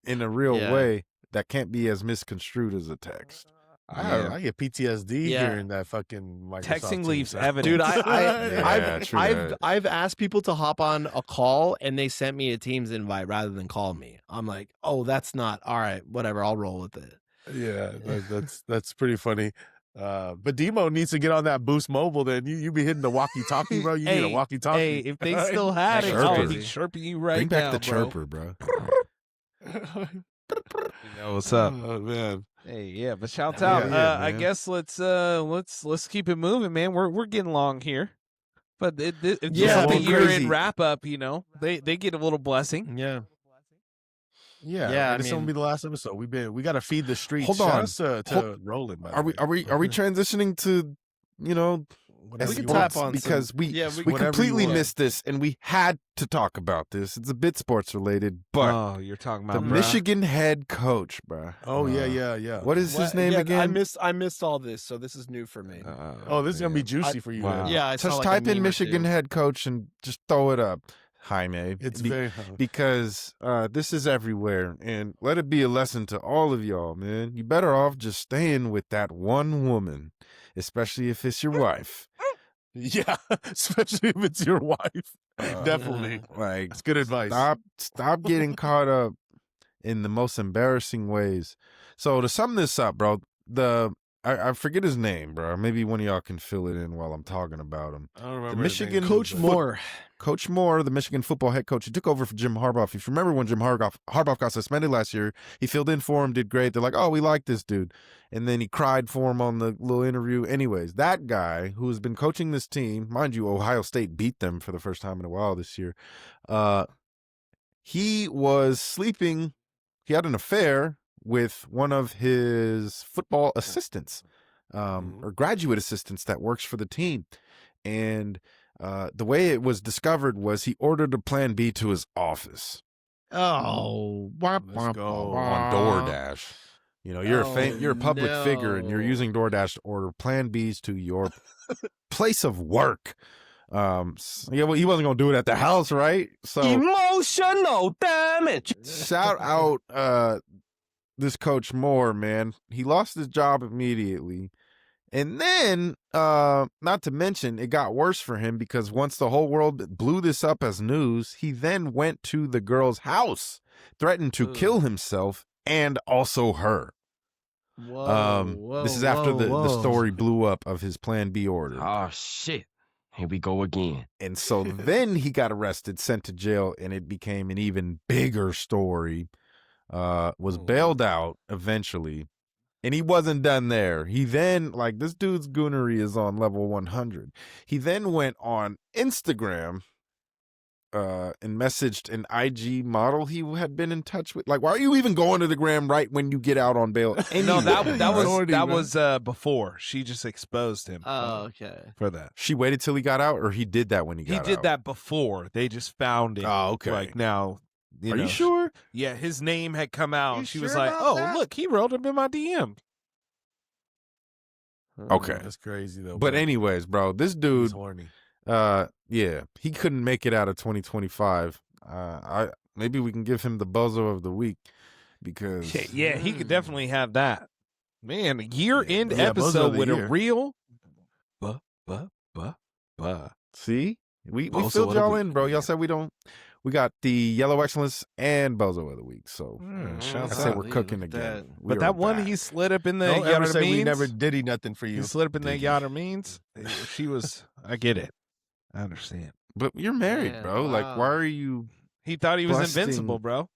in a real way that can't be as misconstrued as a text. I get PTSD hearing that fucking Microsoft texting leaves stuff. evidence. Dude, I've I've asked people to hop on a call and they sent me a Teams invite rather than call me. I'm like, oh, that's not all right. Whatever, I'll roll with it. Yeah, that's pretty funny. But Demo needs to get on that Boost Mobile. Then you be hitting the walkie-talkie, bro. You need a walkie-talkie. Hey, if they still had it, I'll be chirping you right Bring back now, the bro. chirper, bro. You know what's up? Oh man. Hey, yeah, but shout out. I guess let's keep it moving, man. We're getting long here, but it's just the year-end wrap up. They get a little blessing. Yeah. I this mean, will be the last episode. We got to feed the streets. Hold Shout on. outs to Roland. By the way. Are we transitioning to Whatever we can you want. tap on because some, we whatever completely you want. missed this and we had to talk about this. It's a bit sports related, but Oh, you're talking the about Michigan head coach, bro. Oh yeah. What is his name again? I missed all this, so this is new for me. Oh, this is gonna be juicy for you. Wow. Man. Yeah, I saw Just like a type in meme or Michigan two. head coach and just throw it up. Jaime. It's very because this is everywhere, and let it be a lesson to all of y'all, man. You better off just staying with that one woman, especially if it's your wife. yeah, especially if it's your wife. Definitely, Like, that's good advice. stop getting caught up in the most embarrassing ways. So to sum this up, bro, I forget his name, bro. Maybe one of y'all can fill it in while I'm talking about him. I don't remember The his name. Michigan Coach Moore. Coach Moore, the Michigan football head coach, he took over for Jim Harbaugh. If you remember when Jim Harbaugh got suspended last year, he filled in for him, did great. They're like, oh, we like this dude. And then he cried for him on the little interview. Anyways, that guy who has been coaching this team, mind you, Ohio State beat them for the first time in a while this year. He was sleeping. He had an affair with one of his football assistants or graduate assistants that works for the team. And the way it was discovered was he ordered a Plan B to his office. Oh, Let's go. On DoorDash. You're a public figure and you're using DoorDash to order Plan Bs to your place of work. He wasn't gonna do it at the house, right? So emotional damage. shout out this Coach Moore, man. He lost his job immediately. And then, not to mention, it got worse for him because once the whole world blew this up as news, he then went to the girl's house, threatened to kill himself and also her. This is after the story blew up of his Plan B order. Oh, shit. Here we go again. And so then he got arrested, sent to jail, and it became an even bigger story. Was bailed out eventually. And he wasn't done there. He then, this dude's goonery is on level 100. He then went on Instagram, and messaged an IG model he had been in touch with. Like, why are you even going to the gram right when you get out on bail? No, Anyway, that was before. She just exposed him. Oh, okay. For that. She waited till he got out, or he did that when he got out? He did that before. They just found it. Oh, okay. Like now, Are you sure? Yeah, his name had come out. You She was sure like, about "Oh, that? look, he wrote him in my DM." Okay. That's crazy though. But bro. anyways, bro, this He's dude, horny. yeah, he couldn't make it out of 2025. Maybe we can give him the bozo of the week because Yeah, he could definitely have that. Man, a year-end Yeah, bozo of episode the with year. a real. see, we Bozo filled of the y'all week. in, bro. Y'all said we don't. We got the Yellow Excellence and bozo of the week. So I shouts say out. we're cooking again. We But are that one back. he slid up in the Don't ever say we Yattermeans. never diddy nothing for He you. slid up in the Diddy. Yattermeans. She was. I get it. I understand. But you're married, Man, bro. Like, wow. why are you? He thought he was Busting. invincible, bro.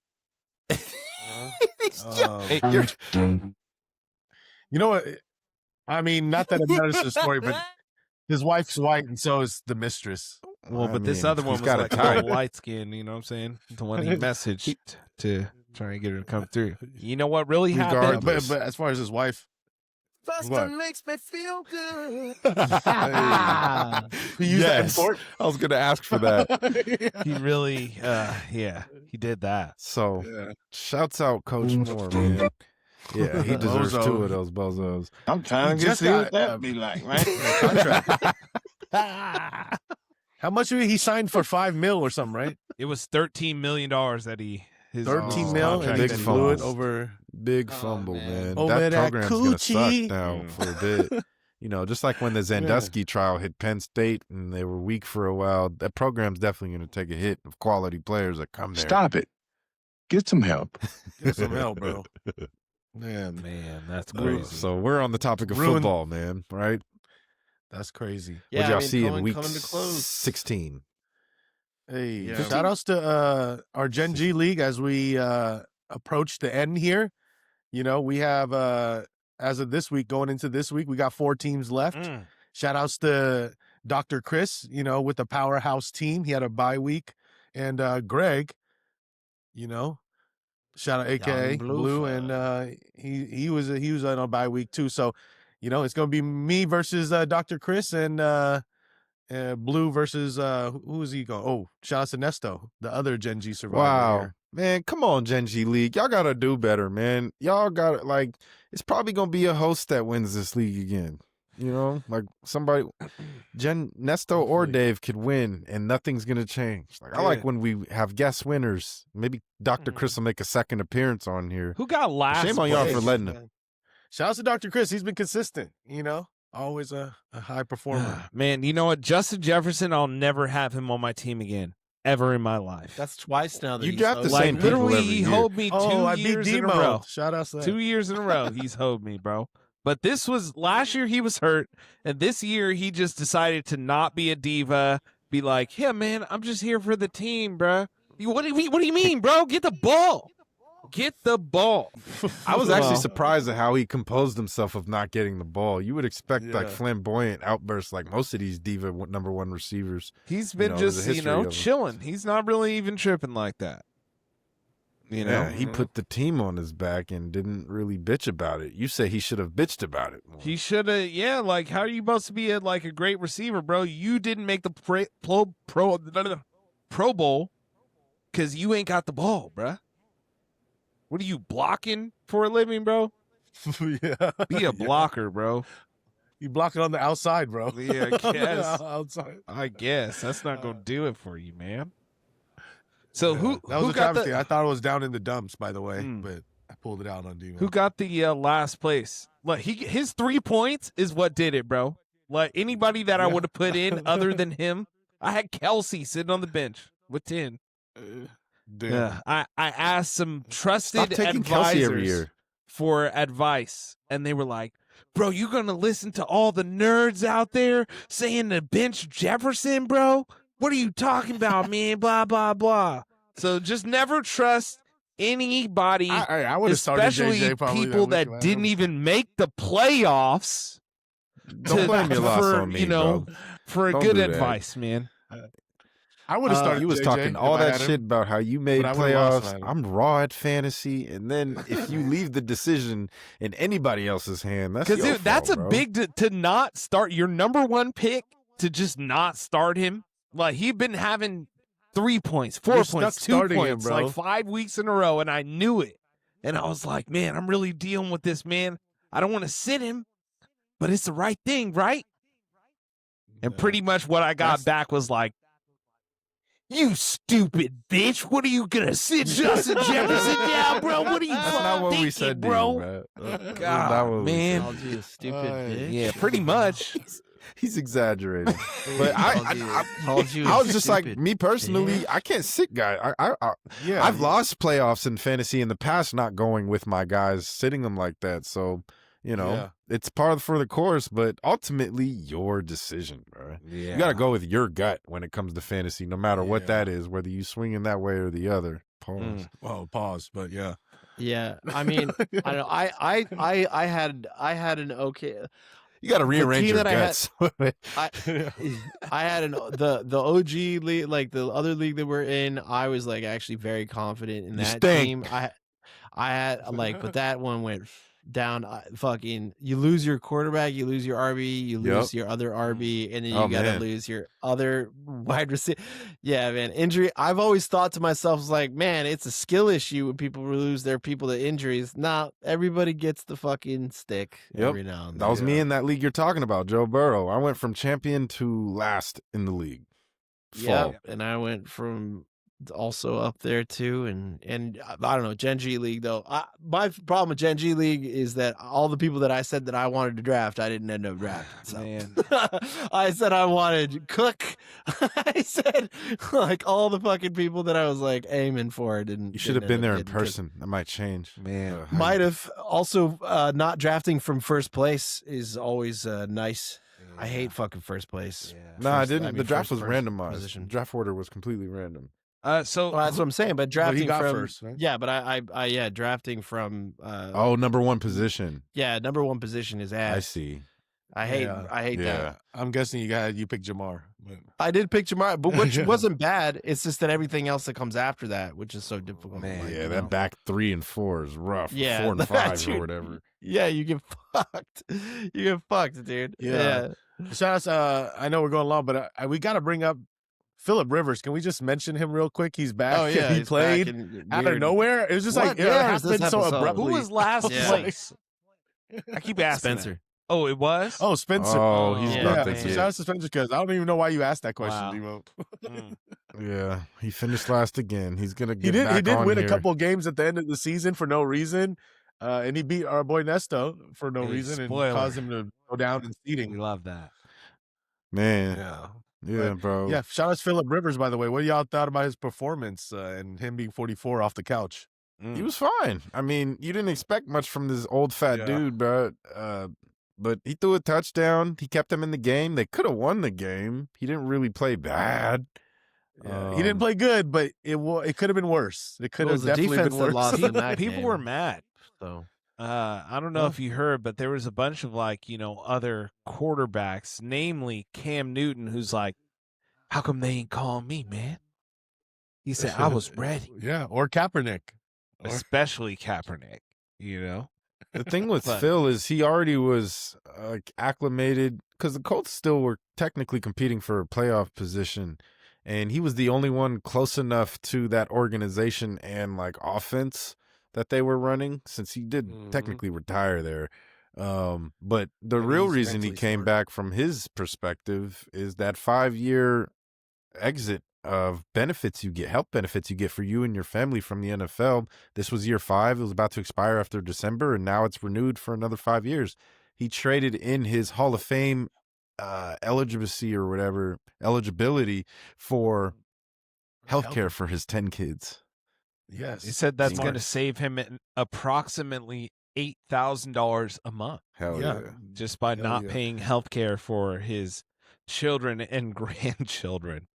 Hey, you're- You know what? I mean, not that it matters to the story, but his wife's white, and so is the mistress. Well, I but this mean, other one he's was got like it a little tight. light skin, you know what I'm saying? The one he messaged to try and get her to come through. You know what really happened? Regardless. But as far as his wife, what? makes me feel good. He used that in Yes. court? I was gonna ask for that. He really, yeah, he did that. So Yeah. shouts out Coach Moore, man. Yeah, he deserves Bozo. 2 of those bozos. I'm trying He to just see what got, that be like, man. contract. How much did he signed for $5 million or something, right? It was $13 million that his 13 his million, contract and he big that he blew it lost. over. Big Oh, fumble, man. man. Over That that program's gonna suck coochie. now for a bit. You know, just like when the Zandusky trial hit Penn State and they were weak for a while, that program's definitely going to take a hit of quality players that come there. Stop it. Get some help. Get some help, bro. Man, Man, that's Oh, crazy. so we're on the topic of Ruined- football, man, right? that's crazy. What y'all see in coming- week coming to close. 16? Hey, Yeah. shout outs to our Gen G League as we approach the end here. You know, we have as of this week, going into this week, we got 4 teams left. Mm. Shout outs to Dr. Chris, you know, with the powerhouse team. He had a bye week. And Greg, you know, shout out AKA Blue Blue, Flag. and he was on a bye week too. So, you know, it's gonna be me versus Dr. Chris and Blue versus who is he going? Oh, shout out to Nesto, the other Gen G survivor. Wow. here. Man, come on, Gen G League. Y'all got to do better, man. Y'all got to, like, it's probably going to be a host that wins this league again. You know, like somebody, Nesto or Dave could win and nothing's going to change. Like, I like Yeah. when we have guest winners. Maybe Dr. Chris will make a second appearance on here. Who got last Shame on y'all for place? letting him. Shout out to Dr. Chris. He's been consistent, you know, always a high performer. Man, you know what? Justin Jefferson, I'll never have him on my team again, ever in my life. That's twice now that You he's draft the hosted. like same people literally, every he year. hold me 2 I beat years in a Demo. row. Shout out to that. 2 years in a row, he's hoed me, bro. But this was last year he was hurt, and this year he just decided to not be a diva. Be like, yeah, man, I'm just here for the team, bro. What do you mean, bro? Get the ball. Get the ball. I was actually Well, surprised at how he composed himself of not getting the ball. You would expect like Yeah. flamboyant outbursts like most of these diva number 1 receivers. He's been know, there's a just, history of him. chilling. He's not really even tripping like that. You know, Yeah, he put the team on his back and didn't really bitch about it. You say he should have bitched about it more. he should have. Yeah, like how are you supposed to be a great receiver, bro? You didn't make the Pro Bowl because you ain't got the ball, bro. What are you blocking for a living, bro? Yeah. Be a blocker, bro. You block it on the outside, bro. Yeah, I guess. outside. I guess that's not gonna do it for you, man. So who That was a got travesty. the I thought it was down in the dumps, by the way, Mm. but I pulled it out on Demo. who got the last place? Like his 3 points is what did it, bro. Like anybody that I Yeah. would have put in other than him, I had Kelsey sitting on the bench with 10. Damn. Yeah, I asked some Stop trusted taking Kelsey every advisors year. for advice, and they were like, "Bro, you gonna listen to all the nerds out there saying to bench Jefferson, bro? What are you talking about, man? Blah blah blah." So just never trust anybody, I would have started especially JJ probably people that that week. didn't even make the playoffs. Don't blame your loss for, on me, you know, bro. for a Don't good do that. advice, man. I would have started. You was JJ talking if all I that had him, shit about how you made but I would've lost if I playoffs. had him. I'm raw at fantasy, and then if you leave the decision in anybody else's hand, that's Because your that's fault, a bro. big to not start your number one pick to just not start him. Like he'd been having 3 points, 4 You're points, stuck 2 starting him, points, bro. like 5 weeks in a row, and I knew it. And I was like, man, I'm really dealing with this, man. I don't want to sit him, but it's the right thing, right? And pretty much what I got back was like, you stupid bitch. What are you going to sit Justin Jefferson down, bro? What are you That's not what we said, bro? bro. That's God, not what we man. Called you a stupid bitch. Yeah, pretty much. He's exaggerating. But Called you I a was just like, stupid me personally, bitch. I can't sit guys. Yeah, I've lost playoffs in fantasy in the past not going with my guys, sitting them like that. So, you know, Yeah. it's part for the course, but ultimately your decision, bro. Yeah. You got to go with your gut when it comes to fantasy, no matter what Yeah. that is, whether you swing in that way or the other. Pause. Well, pause, but yeah. Yeah, I mean, I don't know. I had an okay. You got to rearrange team your that I had- guts. I had the OG league, like the other league that we're in. I was like actually very confident in You that stink. team. I had like, but that one went down. Fucking, you lose your quarterback, you lose your RB, you lose your other RB, and then you Oh, gotta man. lose your other wide receiver. Yeah, man, injury. I've always thought to myself, like, man, it's a skill issue when people lose their people to injuries. Nah, everybody gets the fucking stick every now and then. That was me in that league you're talking about, Joe Burrow. I went from champion to last in the league. Yeah, and I went from also up there too, and I don't know, Gen G League though. My problem with Gen G League is that all the people that I said that I wanted to draft, I didn't end up drafting. So. Man. I said I wanted Cook. I said like all the fucking people that I was like aiming for didn't. You should have been there in didn't get- person. That might change. Man. Might have also not drafting from first place is always nice. I hate fucking first place. No, I First- didn't. mean, the draft first was randomized. position. Draft order was completely random. So Well, that's what I'm saying. But drafting got from first, right? yeah, but I drafting from Number one position. yeah, number one position is ass. I see. I hate Yeah. that. Yeah. I'm guessing you picked Jamar. But I did pick Jamar, but which wasn't bad. It's just that everything else that comes after that, which is so difficult. Man, like, Yeah, you that know? back 3 and 4 is rough. Yeah, 4 and that 5 dude- or whatever. Yeah, you get fucked. You get fucked, dude. Yeah. shout out, I know we're going long, but we got to bring up Phillip Rivers. Can we just mention him real quick? He's back. Oh yeah, he he's played back and out of weird. nowhere. It was just What like it era is this happened so episode? abruptly. who was last Yeah. place? I keep asking. that. Spencer. Oh, it was? Oh, Spencer. Oh, he's Yeah. about yeah. to man. So get. shout out to Spencer because I don't even know why you asked that question, Wow. Demo. Mm. Yeah, he finished last again. He's gonna get He did. back He did on win here. a couple games at the end of the season for no reason, and he beat our boy Nesto for no Hey, reason spoiler. and caused him to go down in We seeding. love that. Man, Yeah. yeah, bro. Yeah, shout out to Phillip Rivers, by the way. What y'all thought about his performance and him being 44 off the couch? He was fine. I mean, you didn't expect much from this old fat Yeah. dude, bro. But he threw a touchdown. He kept them in the game. They could have won the game. He didn't really play bad. Yeah. He didn't play good, but it could have been worse. It could Well, have it was the definitely defense been that worse. lost in that People game. were mad. So I don't know if you heard, but there was a bunch of other quarterbacks, namely Cam Newton, who's like, how come they ain't calling me, man? He said, I was ready. Yeah, or Kaepernick. Especially Kaepernick, you know? The thing with But- Phil is he already was acclimated because the Colts still were technically competing for a playoff position, and he was the only one close enough to that organization and offense that they were running, since he did Mhm. technically retire there. But the And real he's reason he mentally came smart. back from his perspective is that 5-year exit of benefits you get, health benefits you get for you and your family from the NFL. This was year 5. It was about to expire after December, and now it's renewed for another 5 years. He traded in his Hall of Fame eligibility or whatever, eligibility for healthcare for his 10 kids. Yes. He said that's Smart. going to save him approximately $8,000 a month Hell Yeah. yeah. just by Hell not yeah. paying health care for his children and grandchildren.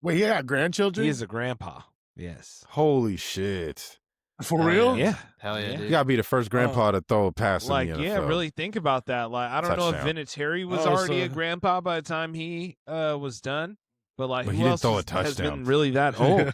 Wait, he got grandchildren? He is a grandpa. Yes. Holy shit. For Oh, real? Yeah. hell yeah, Yeah. dude. You gotta be the first grandpa to throw a pass Like, in the yeah, NFL. really think about that. Like, I don't know if Touchdown. Vinatieri was Oh, already so- a grandpa by the time he was done, But like, But who he didn't else throw a has touchdown. been really that old?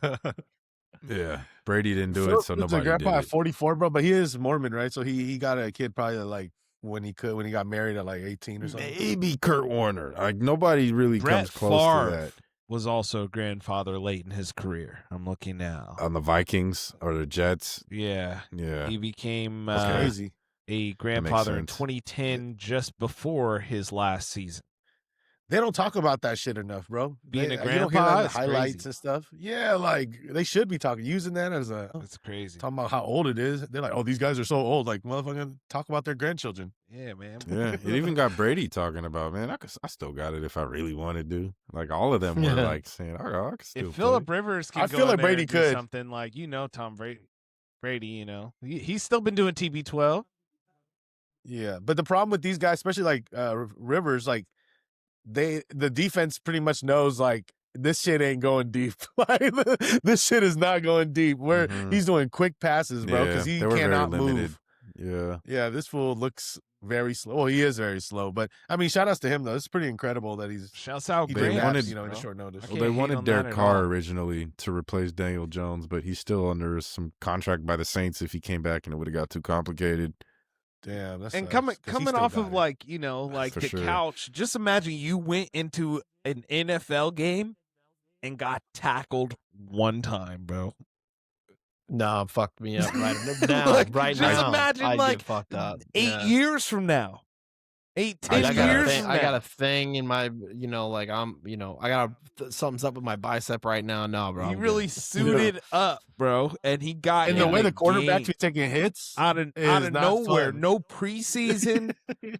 Yeah, Brady didn't do Philip it, so Rivers' nobody did grandpa at it. 44, bro, but he is Mormon, right? So he got a kid probably like when he got married at like 18 or something. Maybe Kurt Warner. Like nobody really Brett comes close Favre to that was also a grandfather late in his career. I'm looking now. on the Vikings or the Jets. Yeah, Yeah, he became That's crazy. a grandfather in sense. 2010, just before his last season. They don't talk about that shit enough, bro. Being a You don't hear that grandpa in the is highlights crazy. and stuff. Yeah, like they should be using that as a That's crazy. talking about how old it is. They're like, oh, these guys are so old. Like, motherfucker, talk about their grandchildren. Yeah, man. yeah. It even got Brady talking about, man, I still got it if I really wanted to. Like all of them were Yeah. like saying, I could still If Philip play. Rivers I can feel go like in there Brady and do could. something like, Tom Brady, he's still been doing TB12. Yeah, but the problem with these guys, especially like Rivers, like the defense pretty much knows like this shit ain't going deep. Like this shit is not going deep. Where Mhm. he's doing quick passes, bro, because he they were cannot very limited. move. Yeah. Yeah, this fool looks very slow. Well, he is very slow, but I mean, shout outs to him though. It's pretty incredible that Shouts out he They did Grant. that, wanted- in a bro. short notice. I Well, can't they hate wanted on Derek that at Carr all. originally to replace Daniel Jones, but he's still under some contract by the Saints if he came back and it would have got too complicated. Damn, that's And coming off of like For the sure. couch, just imagine you went into an NFL game and got tackled one time, bro. Nah, fucked me up right now. Like, right just now, imagine, I'd like, get fucked up. 8 years from now, 8, 10 I got, years a thing, from I got now. a thing in my, like I got something's up with my bicep right now. No, bro, He I'm really good. suited up, bro, and he got and in the way the quarterbacks game. be taking hits out of is not nowhere, fun. no preseason,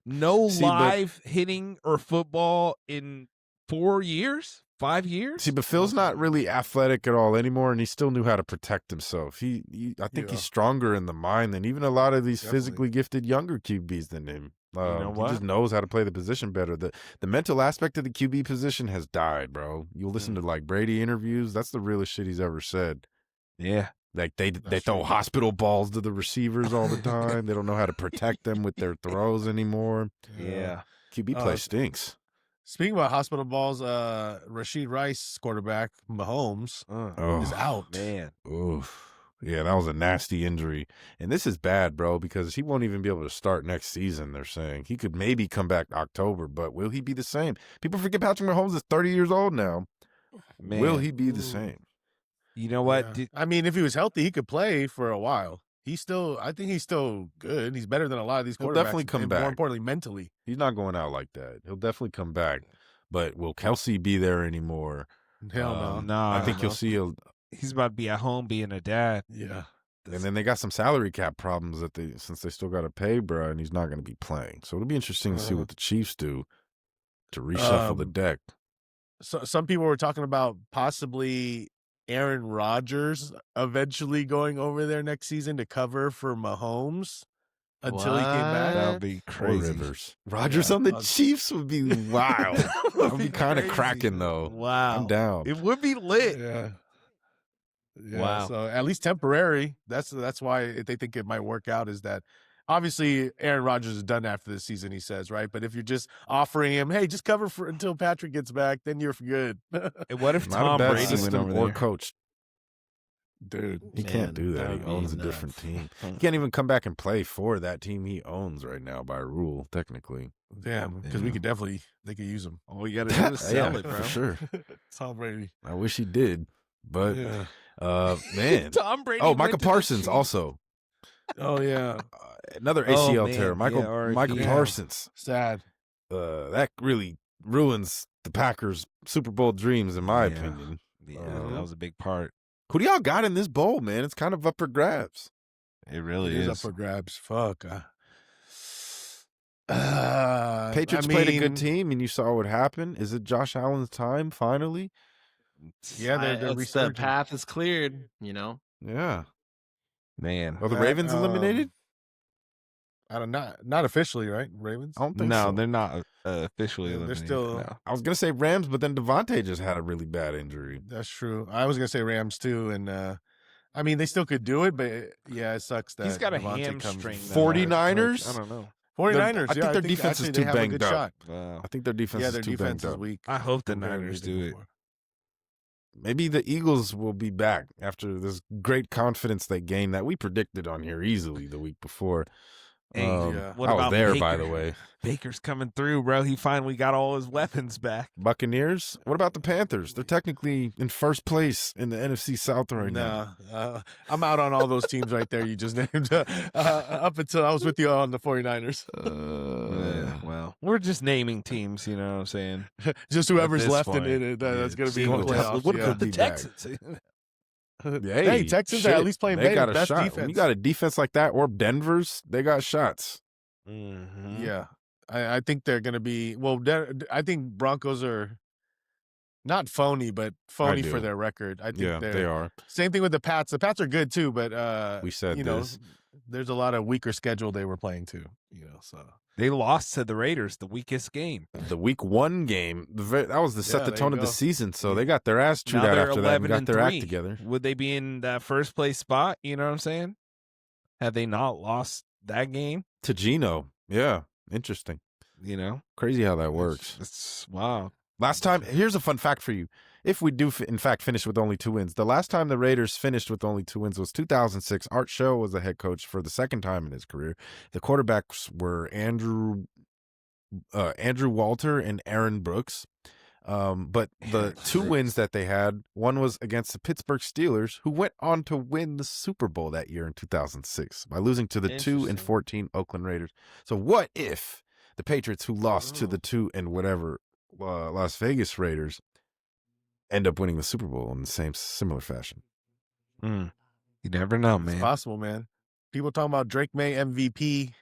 no See, but- live hitting or football in 4 years, 5 years. See, but Phil's not really athletic at all anymore, and he still knew how to protect himself. I think Yeah. he's stronger in the mind than even a lot of these Definitely. physically gifted younger QBs than him. know He what? just knows how to play the position better. The mental aspect of the QB position has died, bro. You listen to like Brady interviews, that's the realest shit he's ever said. Yeah, Like they That's throw true. hospital balls to the receivers all the time. They don't know how to protect them with their throws anymore. yeah. QB Uh, play stinks. Speaking about hospital balls, Rashid Rice, quarterback, Mahomes, Oh is out. Man, Oof. Yeah, that was a nasty injury. And this is bad, bro, because he won't even be able to start next season, they're saying. He could maybe come back October, but will he be the same? People forget Patrick Mahomes is 30 years old now. man. Will he be the same? You know what? Yeah. Did- I mean, if he was healthy, he could play for a while. I think he's still good. He's better than a lot of these quarterbacks. He'll definitely come and back. More importantly, mentally. He's not going out like that. He'll definitely come back. But will Kelsey be there anymore? Hell no. Nah, I think you'll see he's about to be at home being a dad. Yeah. and then they got some salary cap problems since they still got to pay, bro, and he's not going to be playing. So it'll be interesting to see what the Chiefs do to reshuffle the deck. So some people were talking about possibly Aaron Rodgers eventually going over there next season to cover for Mahomes until he came back. That would be Or crazy. Rivers. Rodgers Yeah. on the Chiefs would be wild. That would be kind of crazy. cracking, though. Wow, I'm down. It would be lit. Yeah. Yeah, Wow. So at least temporary. That's why they think it might work out. Is that obviously Aaron Rodgers is done after this season? He says, right. But if you're just offering him, hey, just cover for until Patrick gets back, then you're good, And what if Not Tom a bad Brady went system over or there? coach. dude. He Man, can't do that. that He would be owns a nuts. different team. He can't even come back and play for that team he owns right now by rule, technically. Damn, because Yeah. they could use him. All you got to do is sell Yeah, it, bro. for sure. Tom Brady. I wish he did, but Yeah. man. Tom Brady. Oh, went Michael to the Parsons Chiefs. also Oh yeah. another Oh, ACL man. tear. Michael Yeah, RIP. Michael Yeah. Parsons. Sad. That really ruins the Packers' Super Bowl dreams, in my Yeah. opinion. Yeah, Uh-huh. that was a big part. Who do y'all got in this bowl, man? It's kind of up for grabs. It really It is up is. for grabs. Fuck. Patriots I played a mean, good team, and you saw what happened. Is it Josh Allen's time finally? Yeah, they're It's the resurging. path is cleared. Yeah. Man. Are the That, Ravens eliminated? I don't not officially, right? Ravens. I don't think No, so. they're not officially Yeah, they're eliminated. still- no. I was gonna say Rams, but then Devontae just had a really bad injury. That's true. I was gonna say Rams too, and I mean they still could do it, but yeah, it sucks that He's got a Devontae hamstring. comes. though. 49ers? I don't know. 49ers. I think yeah, their defense actually is they too have a banged good up. shot. Wow. I think their defense Yeah, is their too defense banged is up. weak. I hope the compared to Niners anything do it. before. maybe the Eagles will be back after this great confidence they gained that we predicted on here easily the week before. Hey, yeah. what I was about there, Baker? by the way. Baker's coming through, bro. He finally got all his weapons back. Buccaneers. What about the Panthers? They're technically in first place in the NFC South right now. I'm out on all those teams right there you just named. Up until I was with you on the 49ers. Yeah, well, we're just naming teams, you know what I'm saying? Just whoever's this left point, in it, that's going to be in the Seahawks. playoffs. What yeah. could The be back. Texans. Hey, Texans are at least playing they got a best shot. defense. When you got a defense like that, or Denver's, they got shots. Mm-hmm. Yeah, I think they're going to be. Well, I think Broncos are not phony, but phony do. for their record. I think Yeah, they are. Same thing with the Pats. The Pats are good too, but We said you know, this. there's a lot of weaker schedule they were playing too. You know, so They lost to the Raiders, the weakest game. The week 1 game, that was to set Yeah, the there tone you of the go. season. So they got their ass chewed Now out they're after that and 11 got and their 3. act together. Would they be in that first place spot? You know what I'm saying? Had they not lost that game? To Geno. Yeah, interesting. You know, Crazy how that works. It's wow. Last time, here's a fun fact for you. If we do, in fact, finish with only 2 wins, the last time the Raiders finished with only 2 wins was 2006. Art Shell was the head coach for the second time in his career. The quarterbacks were Andrew Walter and Aaron Brooks. But the 2 wins that they had, one was against the Pittsburgh Steelers, who went on to win the Super Bowl that year in 2006 by losing to the 2-14 Oakland Raiders. So what if the Patriots, who lost to the 2 and whatever Las Vegas Raiders, end up winning the Super Bowl in the similar fashion? You never know, man. it's possible, man. People talking about Drake May MVP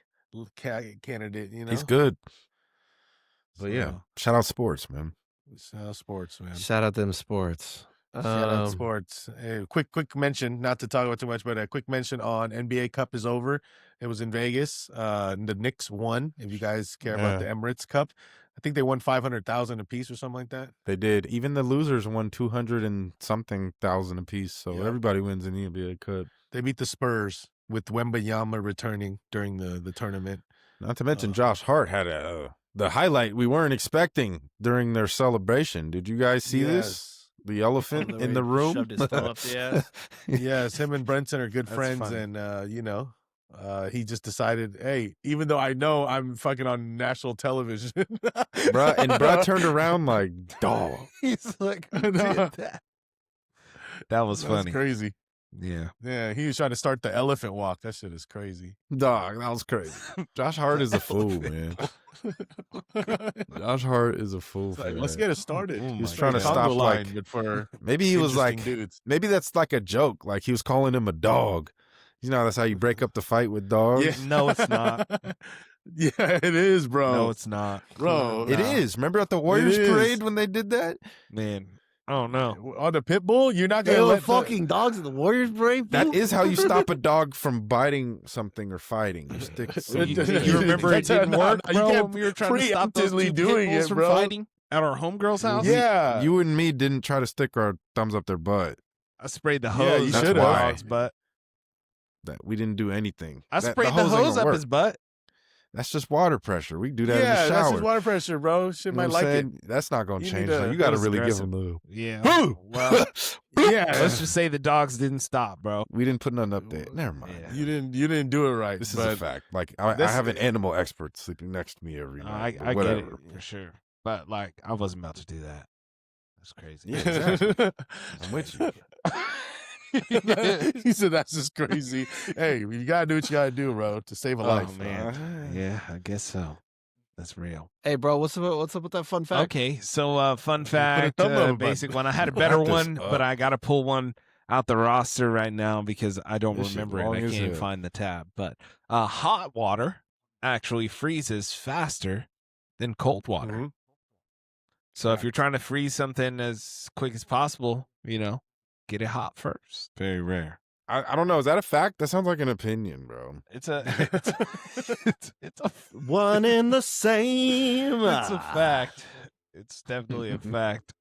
candidate. You know, He's good. But So, yeah, shout out sports, man. sports, man. Shout out them sports. Shout out sports. Hey, quick mention, not to talk about too much, but a quick mention on NBA Cup is over. It was in Vegas. The Knicks won. If you guys care about the Emirates Cup, I think they won 500,000 a piece or something like that. They did. Even the losers won 200 and something thousand apiece. So Yeah. everybody wins in the NBA Cup. They beat the Spurs with Wembanyama returning during the tournament. Not to mention Josh Hart had the highlight we weren't expecting during their celebration. Did you guys see this? The elephant in the room? Shoved his thumb up the ass. Yes, him and Brenton are good That's friends, funny. and you know, he just decided, hey, even though I know I'm fucking on national television, Bruh turned around like, dog. He's like, I know. that was That's funny. crazy. Yeah. Yeah, he was trying to start the elephant walk. That shit is crazy. Dog, that was crazy. Josh Hart is a fool, man. Josh Hart is a fool. It's For like, let's that. get it started. Oh He was my trying to God. stop Congo line, like- but for Maybe he was like, interesting dudes. maybe that's like a joke. Like he was calling him a dog. You know, that's how you break up the fight with dogs. Yeah. No, it's not. Yeah, it is, bro. No, it's not. bro. It is. Remember at the Warriors is. parade when they did that? Man, I don't know. On the pit bull, you're not They gonna were let fucking dogs at the Warriors parade. That fool? is how you stop a dog from biting something or fighting. You stick. You remember it That's how- didn't no, work, no, you bro, can't when we were trying to stop those preemptively two doing pit bulls it, from bro. fighting at our homegirl's house? Yeah, You and me didn't try to stick our thumbs up their butt. I sprayed the Yeah, hose you up should've. the dog's butt. That we didn't do anything. I That- sprayed the ain't hose gonna up work. his butt. That's just water pressure. We can do that in yeah, the that's shower. just water pressure, bro. Shit You know might what I'm like it. saying? That's not going to You change. need Though. to- You got to it was really aggressive. give them Yeah. the. Well, Yeah, let's just say the dogs didn't stop, bro. We didn't put none up there. Never mind. Yeah. you didn't do it right. This is but a fact. Like I this- have an animal expert sleeping next to me every I night. but get it whatever. for sure. But like, I wasn't about to do that. That's crazy. Yeah, exactly. I'm with you. He said that's just crazy. Hey, you gotta do what you gotta do, bro, to save a life. Oh man. Yeah, I guess so. That's real. Hey, bro, what's up with that fun fact? Okay, so fun fact, thumb on the basic button. one. I had a better Wrap this one, up. but I got to pull one out the roster right now because I don't This shit remember it. long I as can't hell. find the tab. But hot water actually freezes faster than cold water. Mhm. So if you're trying to freeze something as quick as possible, you know, get it hot first. Very rare. I don't know. Is that a fact? That sounds like an opinion, bro. It's a it's a One in the same. it's a fact. It's definitely a fact.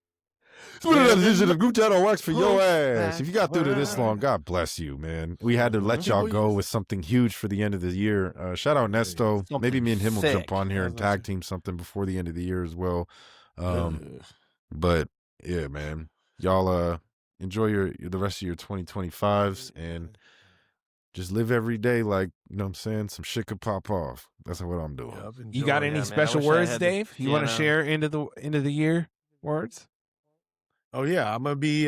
Put another digit of group chat on wax for your ass. If you got through to this long, God bless you, man. We had to let y'all go with something huge for the end of the year. Shout out Nesto. Maybe me and him will Something jump on here and tag team something before the end of the year as well. But yeah, man. y'all enjoy the rest of your 2025s and just live every day like, you know what I'm saying? Some shit could pop off. That's what I'm doing. Yep, You got enjoy. any Yeah, man, I special wish I words, had the Dave? You want to piano. share into the year words? Oh yeah, I'm gonna be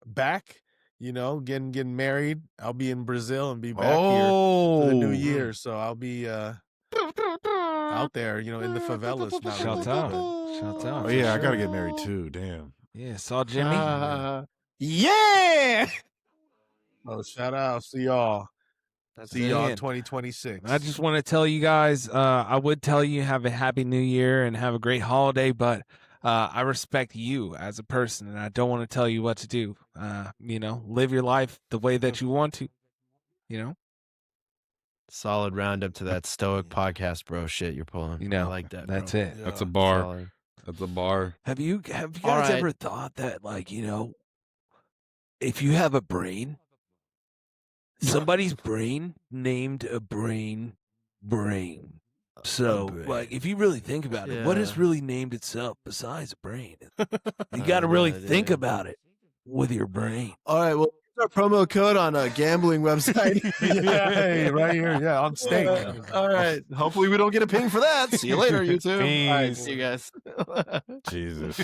back. You know, getting married. I'll be in Brazil and be back here for the new year. So I'll be out there, you know, in the favelas. Not Shout really, out. but- Shout out. Oh yeah, I gotta get married too. Damn. Yeah, saw Jimmy. Yeah. Oh, shout out. See y'all. That's See y'all in it. 2026. I just want to tell you guys, I would tell you have a happy new year and have a great holiday, but I respect you as a person and I don't want to tell you what to do. You know, live your life the way that you want to, you know? Solid roundup to that stoic podcast, bro. Shit, you're pulling. You know, I like that. that's bro. it. Yeah. That's a bar. Solid. That's a bar. Have you All guys right. ever thought that, like, you know, if you have a brain, somebody's brain named a brain. So, brain. like, if you really think about it, what has Yeah. really named itself besides a brain? You got to really know, think dude. about it with your brain. All right. Well, here's our promo code on a gambling website. Hey, right here. Yeah, on stake. All right. Hopefully, we don't get a ping for that. See you later, YouTube. All right. Peace. See you guys. Jesus.